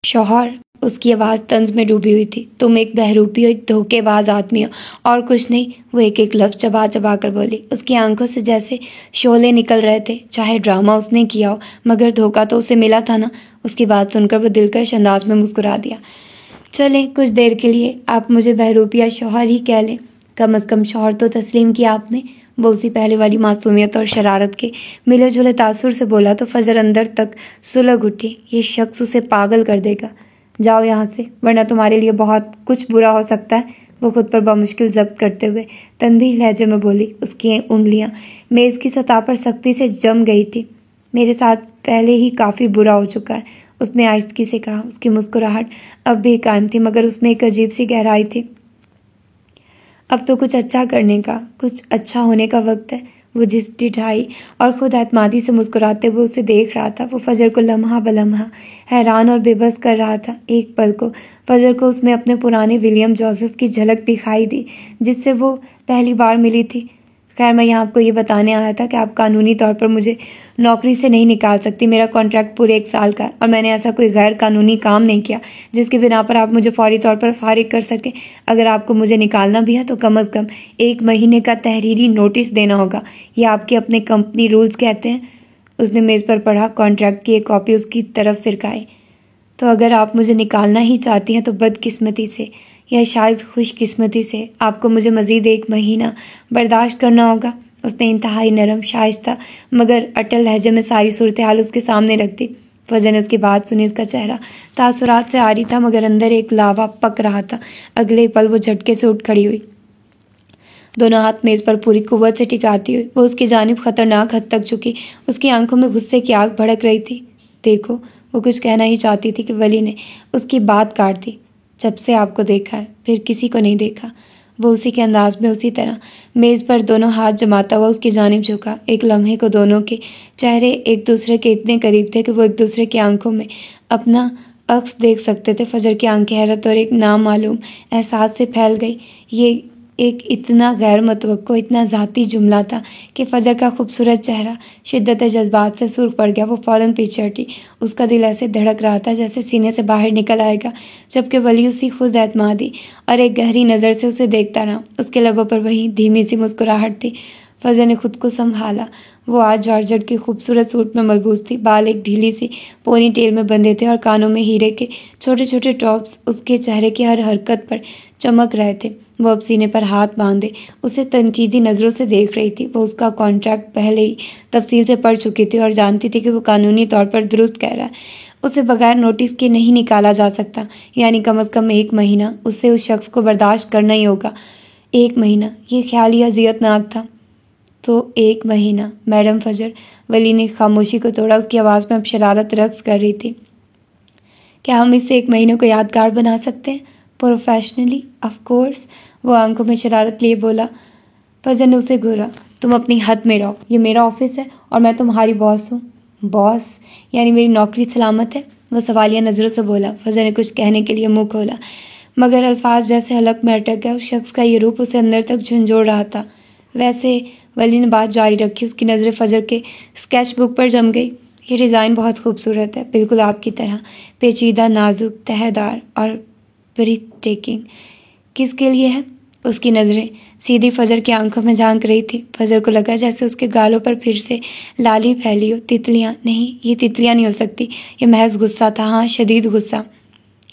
شوہر, اس کی آواز طنز میں ڈوبی ہوئی تھی, تم ایک بہروپی ہو, ایک دھوکے باز آدمی ہو اور کچھ نہیں. وہ ایک ایک لفظ چبا چبا کر بولی. اس کی آنکھوں سے جیسے شعلے نکل رہے تھے. چاہے ڈرامہ اس نے کیا ہو مگر دھوکہ تو اسے ملا تھا نا. اس کی بات سن کر وہ دلکش انداز میں مسکرا دیا. چلیں کچھ دیر کے لیے آپ مجھے بہروپیہ شوہر ہی کہہ لیں. کم از کم شوہر تو تسلیم کیا آپ نے. وہ اسی پہلے والی معصومیت اور شرارت کے ملے جلے تاثر سے بولا تو فجر اندر تک سلگ اٹھی. یہ شخص اسے پاگل کر دے گا. جاؤ یہاں سے ورنہ تمہارے لیے بہت کچھ برا ہو سکتا ہے. وہ خود پر بمشکل ضبط کرتے ہوئے تنبیہ لہجے میں بولی. اس کی انگلیاں میز کی سطح پر سختی سے جم گئی تھی. میرے ساتھ پہلے ہی کافی برا ہو چکا ہے, اس نے آہستگی سے کہا. اس کی مسکراہٹ اب بھی قائم تھی مگر اس میں ایک عجیب سی گہرائی تھی. اب تو کچھ اچھا کرنے کا, کچھ اچھا ہونے کا وقت ہے. وہ جس ڈٹھائی اور خود اعتمادی سے مسکراتے ہوئے اسے دیکھ رہا تھا وہ فجر کو لمحہ بلمحہ حیران اور بے بس کر رہا تھا. ایک پل کو فجر کو اس میں اپنے پرانے ولیم جوزف کی جھلک دکھائی دی جس سے وہ پہلی بار ملی تھی. خیر میں یہاں آپ کو یہ بتانے آیا تھا کہ آپ قانونی طور پر مجھے نوکری سے نہیں نکال سکتی. میرا کانٹریکٹ پورے 1 سال کا ہے اور میں نے ایسا کوئی غیر قانونی کام نہیں کیا جس کی بنا پر آپ مجھے فوری طور پر فارغ کر سکیں. اگر آپ کو مجھے نکالنا بھی ہے تو کم از کم 1 مہینے کا تحریری نوٹس دینا ہوگا. یہ آپ کے اپنے کمپنی رولز کہتے ہیں. اس نے میز پر پڑھا کانٹریکٹ کی ایک کاپی اس کی طرف سرکائی. تو اگر آپ مجھے نکالنا ہی چاہتی ہیں تو بدقسمتی سے یا شاید خوش قسمتی سے آپ کو مجھے مزید 1 مہینہ برداشت کرنا ہوگا. اس نے انتہائی نرم, شائستہ مگر اٹل لہجے میں ساری صورتحال اس کے سامنے رکھ دی. فجر نے اس کی بات سنی. اس کا چہرہ تاثرات سے عاری تھا مگر اندر ایک لاوا پک رہا تھا. اگلے پل وہ جھٹکے سے اٹھ کھڑی ہوئی, دونوں ہاتھ میز پر پوری قوت سے ٹکاتی ہوئی. وہ اس کی جانب خطرناک حد تک جھکی. اس کی آنکھوں میں غصے کی آگ بھڑک رہی تھی. دیکھو, وہ کچھ کہنا ہی چاہتی تھی کہ ولی نے اس کی بات کاٹ دی. جب سے آپ کو دیکھا ہے پھر کسی کو نہیں دیکھا. وہ اسی کے انداز میں اسی طرح میز پر دونوں ہاتھ جماتا ہوا اس کی جانب جھکا. ایک لمحے کو دونوں کے چہرے ایک دوسرے کے اتنے قریب تھے کہ وہ ایک دوسرے کی آنکھوں میں اپنا عکس دیکھ سکتے تھے. فجر کی آنکھیں حیرت اور ایک نامعلوم احساس سے پھیل گئی. یہ ایک اتنا غیر متوقع, اتنا ذاتی جملہ تھا کہ فجر کا خوبصورت چہرہ شدت جذبات سے سرخ پڑ گیا. وہ فوراً پیچھے ہٹی. اس کا دل ایسے دھڑک رہا تھا جیسے سینے سے باہر نکل آئے گا جبکہ ولی اسی خود اعتمادی اور ایک گہری نظر سے اسے دیکھتا رہا. اس کے لبوں پر وہی دھیمی سی مسکراہٹ تھی. فجر نے خود کو سنبھالا. وہ آج جارجٹ کی خوبصورت سوٹ میں ملبوس تھی. بال ایک ڈھیلی سی پونی ٹیل میں بندھے تھے اور کانوں میں ہیرے کے چھوٹے چھوٹے ٹاپس اس کے چہرے کی ہر حرکت پر چمک رہے تھے. وہ اب سینے پر ہاتھ باندھے اسے تنقیدی نظروں سے دیکھ رہی تھی. وہ اس کا کانٹریکٹ پہلے ہی تفصیل سے پڑھ چکی تھی اور جانتی تھی کہ وہ قانونی طور پر درست کہہ رہا ہے. اسے بغیر نوٹس کے نہیں نکالا جا سکتا. یعنی کم از کم 1 مہینہ اسے اس شخص کو برداشت کرنا ہی ہوگا. 1 مہینہ, یہ خیال ہی اذیت ناک تھا. تو 1 مہینہ میڈم فجر. ولی نے خاموشی کو توڑا. اس کی آواز میں اب شرارت رقص کر رہی تھی. کیا ہم اس سے 1 مہینے کو یادگار بنا سکتے ہیں؟ Professionally of course. وہ آنکھوں میں شرارت لیے بولا. فجر نے اسے گھورا. تم اپنی حد میں رہو. یہ میرا آفس ہے اور میں تمہاری باس ہوں. باس یعنی میری نوکری سلامت ہے؟ وہ سوالیہ نظروں سے بولا. فجر نے کچھ کہنے کے لیے منہ کھولا مگر الفاظ جیسے حلق میں اٹک گئے. اس شخص کا یہ روپ اسے اندر تک جھنجھوڑ رہا تھا. ویسے ولی نے بات جاری رکھی. اس کی نظریں فجر کے اسکیچ بک پر جم گئی. یہ ڈیزائن بہت خوبصورت ہے, بالکل آپ کی طرح پیچیدہ, نازک, تہہ دار اور بریتھ ٹیکنگ. کس کے لیے ہے؟ اس کی نظریں سیدھی فجر کی آنکھوں میں جھانک رہی تھی۔ فجر کو لگا جیسے اس کے گالوں پر پھر سے لالی پھیلی ہو۔ تتلیاں نہیں، یہ تتلیاں نہیں ہو سکتی، یہ محض غصہ تھا، ہاں شدید غصہ۔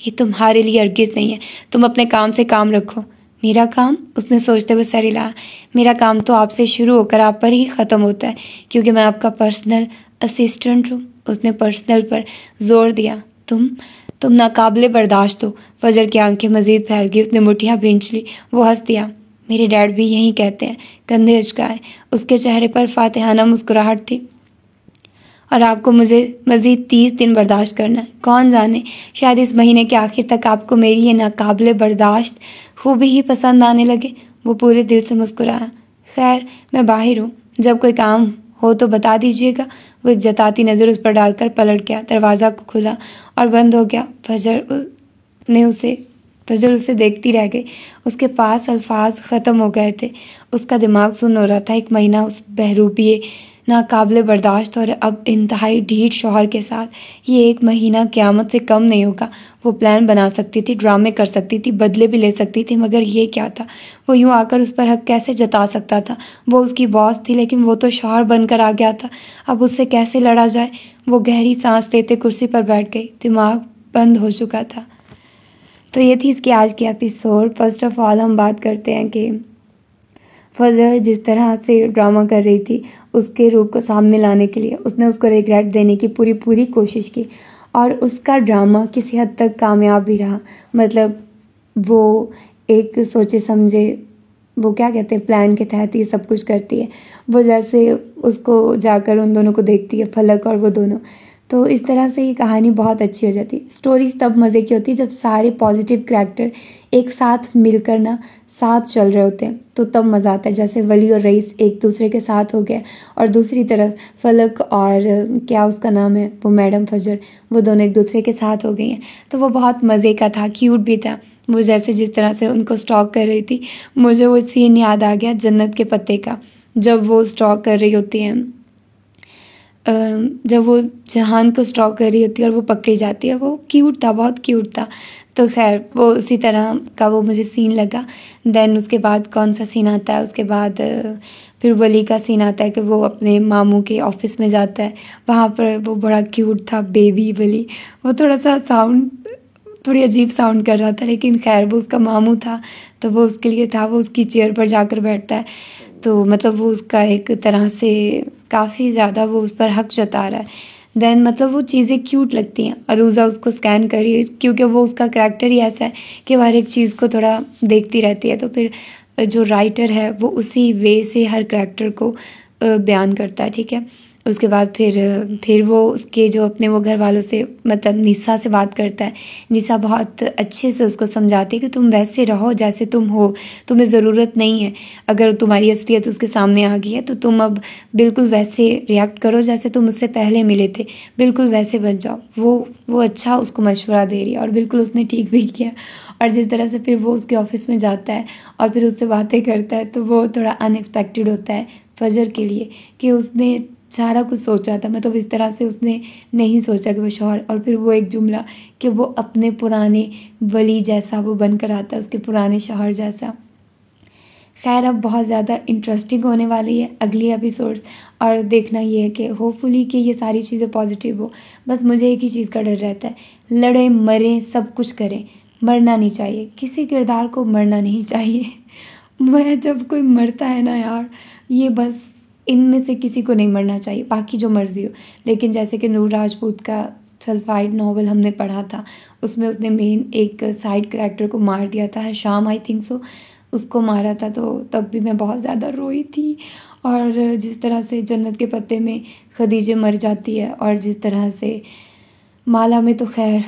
یہ تمہارے لیے ہرگز نہیں ہے، تم اپنے کام سے کام رکھو۔ میرا کام؟ اس نے سوچتے ہوئے سر ہلایا۔ میرا کام تو آپ سے شروع ہو کر آپ پر ہی ختم ہوتا ہے، کیونکہ میں آپ کا پرسنل اسسٹنٹ ہوں۔ اس نے پرسنل پر زور دیا۔ تم ناقابل برداشت ہو۔ فجر کی آنکھیں مزید پھیل گئی، اس نے مٹھیاں بھینچ لی۔ وہ ہنس دیا۔ میرے ڈیڈ بھی یہی کہتے ہیں۔ کندھے اچکائے۔ اس کے چہرے پر فاتحانہ مسکراہٹ تھی۔ اور آپ کو مجھے مزید 30 دن برداشت کرنا ہے۔ کون جانے، شاید اس مہینے کے آخر تک آپ کو میری یہ ناقابل برداشت خوبی ہی پسند آنے لگے۔ وہ پورے دل سے مسکرایا۔ خیر، میں باہر ہوں، جب کوئی کام ہو تو بتا دیجیے گا۔ وہ ایک جتاتی نظر اس پر ڈال کر پلٹ گیا۔ دروازہ کھلا اور بند ہو گیا۔ فجر اسے دیکھتی رہ گئی۔ اس کے پاس الفاظ ختم ہو گئے تھے۔ اس کا دماغ سن ہو رہا تھا۔ ایک مہینہ اس بہروپیے ناقابل برداشت اور اب انتہائی ڈھیٹ شوہر کے ساتھ۔ یہ ایک مہینہ قیامت سے کم نہیں ہوگا۔ وہ پلان بنا سکتی تھی، ڈرامے کر سکتی تھی، بدلے بھی لے سکتی تھی، مگر یہ کیا تھا؟ وہ یوں آ کر اس پر حق کیسے جتا سکتا تھا؟ وہ اس کی باس تھی، لیکن وہ تو شوہر بن کر آ گیا تھا۔ اب اس سے کیسے لڑا جائے؟ وہ گہری سانس لیتے کرسی پر بیٹھ گئی۔ دماغ بند ہو چکا تھا۔ تو یہ تھی اس کی آج کی ایپیسوڈ۔ فرسٹ آف آل ہم بات کرتے ہیں کہ فجر جس طرح سے ڈرامہ کر رہی تھی اس کے روپ کو سامنے لانے کے لیے اس نے اس کو ریگریٹ دینے کی پوری کوشش کی، اور اس کا ڈرامہ کسی حد تک کامیاب بھی رہا۔ مطلب وہ ایک سوچے سمجھے، وہ کیا کہتے ہیں، پلان کے تحت یہ سب کچھ کرتی ہے۔ وہ جیسے اس کو جا کر ان دونوں کو دیکھتی ہے، فلک اور وہ دونوں، تو اس طرح سے یہ کہانی بہت اچھی ہو جاتی۔ سٹوریز تب مزے کی ہوتی ہے جب سارے پازیٹیو کریکٹر ایک ساتھ مل کر ساتھ چل رہے ہوتے ہیں، تو تب مزہ آتا ہے۔ جیسے ولی اور رئیس ایک دوسرے کے ساتھ ہو گئے، اور دوسری طرف فلک اور کیا اس کا نام ہے، وہ میڈم فجر، وہ دونوں ایک دوسرے کے ساتھ ہو گئی ہیں، تو وہ بہت مزے کا تھا، کیوٹ بھی تھا۔ وہ جیسے جس طرح سے ان کو سٹاک کر رہی تھی، مجھے وہ سین یاد آ گیا جنت کے پتے کا، جب وہ سٹاک کر رہی ہوتی ہیں، جب وہ جہان کو سٹاک کر رہی ہوتی ہے اور وہ پکڑی جاتی ہے۔ وہ کیوٹ تھا، بہت کیوٹ تھا۔ تو خیر وہ اسی طرح کا وہ مجھے سین لگا۔ دین اس کے بعد کون سا سین آتا ہے، اس کے بعد پھر ولی کا سین آتا ہے کہ وہ اپنے ماموں کے آفس میں جاتا ہے، وہاں پر وہ بڑا کیوٹ تھا بیبی ولی۔ وہ تھوڑا سا تھوڑی عجیب ساؤنڈ کر رہا تھا، لیکن خیر وہ اس کا ماموں تھا تو وہ اس کے لیے تھا۔ وہ اس کی چیئر پر جا کر بیٹھتا ہے، تو مطلب وہ اس کا ایک طرح سے کافی زیادہ وہ اس پر حق جتا رہا ہے۔ دین مطلب وہ چیزیں کیوٹ لگتی ہیں۔ عروضہ اس کو اسکین کر رہی ہے، کیونکہ وہ اس کا کریکٹر ہی ایسا ہے کہ وہ ہر ایک چیز کو تھوڑا دیکھتی رہتی ہے، تو پھر جو رائٹر ہے وہ اسی وے سے ہر کریکٹر کو بیان کرتا ہے، ٹھیک ہے۔ اس کے بعد پھر وہ اس کے جو اپنے وہ گھر والوں سے مطلب نیسا سے بات کرتا ہے۔ نیسا بہت اچھے سے اس کو سمجھاتی ہے کہ تم ویسے رہو جیسے تم ہو، تمہیں ضرورت نہیں ہے، اگر تمہاری اصلیت اس کے سامنے آ گئی ہے تو تم اب بالکل ویسے ریئیکٹ کرو جیسے تم اس سے پہلے ملے تھے، بالکل ویسے بن جاؤ۔ وہ اچھا اس کو مشورہ دے رہی ہے، اور بالکل اس نے ٹھیک بھی کیا۔ اور جس طرح سے پھر وہ اس کے آفس میں جاتا ہے اور پھر اس سے باتیں کرتا ہے، تو وہ تھوڑا ان ایکسپیکٹڈ ہوتا ہے فجر کے لیے کہ اس نے سارا کچھ سوچا تھا، مطلب اس طرح سے اس نے نہیں سوچا کہ وہ شوہر، اور پھر وہ ایک جملہ کہ وہ اپنے پرانے ولی جیسا وہ بن کر آتا ہے، اس کے پرانے شوہر جیسا۔ خیر اب بہت زیادہ انٹرسٹنگ ہونے والی ہے اگلی ایپیسوڈز، اور دیکھنا یہ ہے کہ ہوپ فلی کہ یہ ساری چیزیں پازیٹیو ہو۔ بس مجھے ایک ہی چیز کا ڈر رہتا ہے، لڑیں مریں سب کچھ کریں، مرنا نہیں چاہیے، کسی کردار کو مرنا نہیں چاہیے۔ میں جب کوئی مرتا ہے نا یار، یہ بس ان میں سے کسی کو نہیں مرنا چاہیے، باقی جو مرضی ہو۔ لیکن جیسے کہ نور راجپوت کا سلفائڈ ناول ہم نے پڑھا تھا، اس میں اس نے مین ایک سائڈ کریکٹر کو مار دیا تھا، شام آئی تھنک سو، اس کو مارا تھا، تو تب بھی میں بہت زیادہ روئی تھی۔ اور جس طرح سے جنت کے پتے میں خدیجہ مر جاتی ہے، اور جس طرح سے مالا میں تو خیر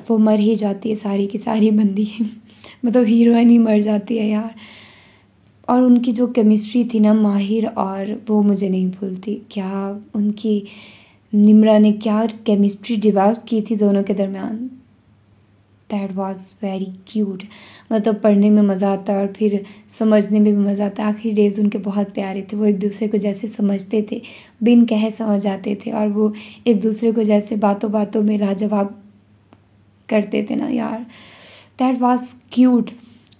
وہ مر ہی جاتی ہے ساری کی ساری بندی مطلب ہیروئن ہی مر جاتی ہے یار۔ اور ان کی جو کیمسٹری تھی نا ماہر، اور وہ مجھے نہیں بھولتی، کیا ان کی نمرا نے کیا کیمسٹری ڈیولپ کی تھی دونوں کے درمیان، دیٹ واز ویری کیوٹ۔ مطلب پڑھنے میں مزہ آتا ہے اور پھر سمجھنے میں بھی مزہ آتا ہے۔ آخری ڈیز ان کے بہت پیارے تھے، وہ ایک دوسرے کو جیسے سمجھتے تھے، بن کہے سمجھ آتے تھے، اور وہ ایک دوسرے کو جیسے باتوں باتوں میں لاجواب کرتے تھے نا یار، دیٹ واز کیوٹ۔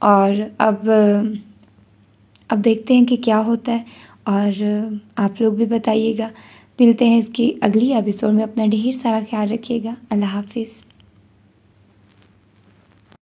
اور اب اب دیکھتے ہیں کہ کیا ہوتا ہے، اور آپ لوگ بھی بتائیے گا۔ ملتے ہیں اس کی اگلی ایپیسوڈ میں، اپنا ڈھیر سارا خیال رکھیے گا۔ اللہ حافظ۔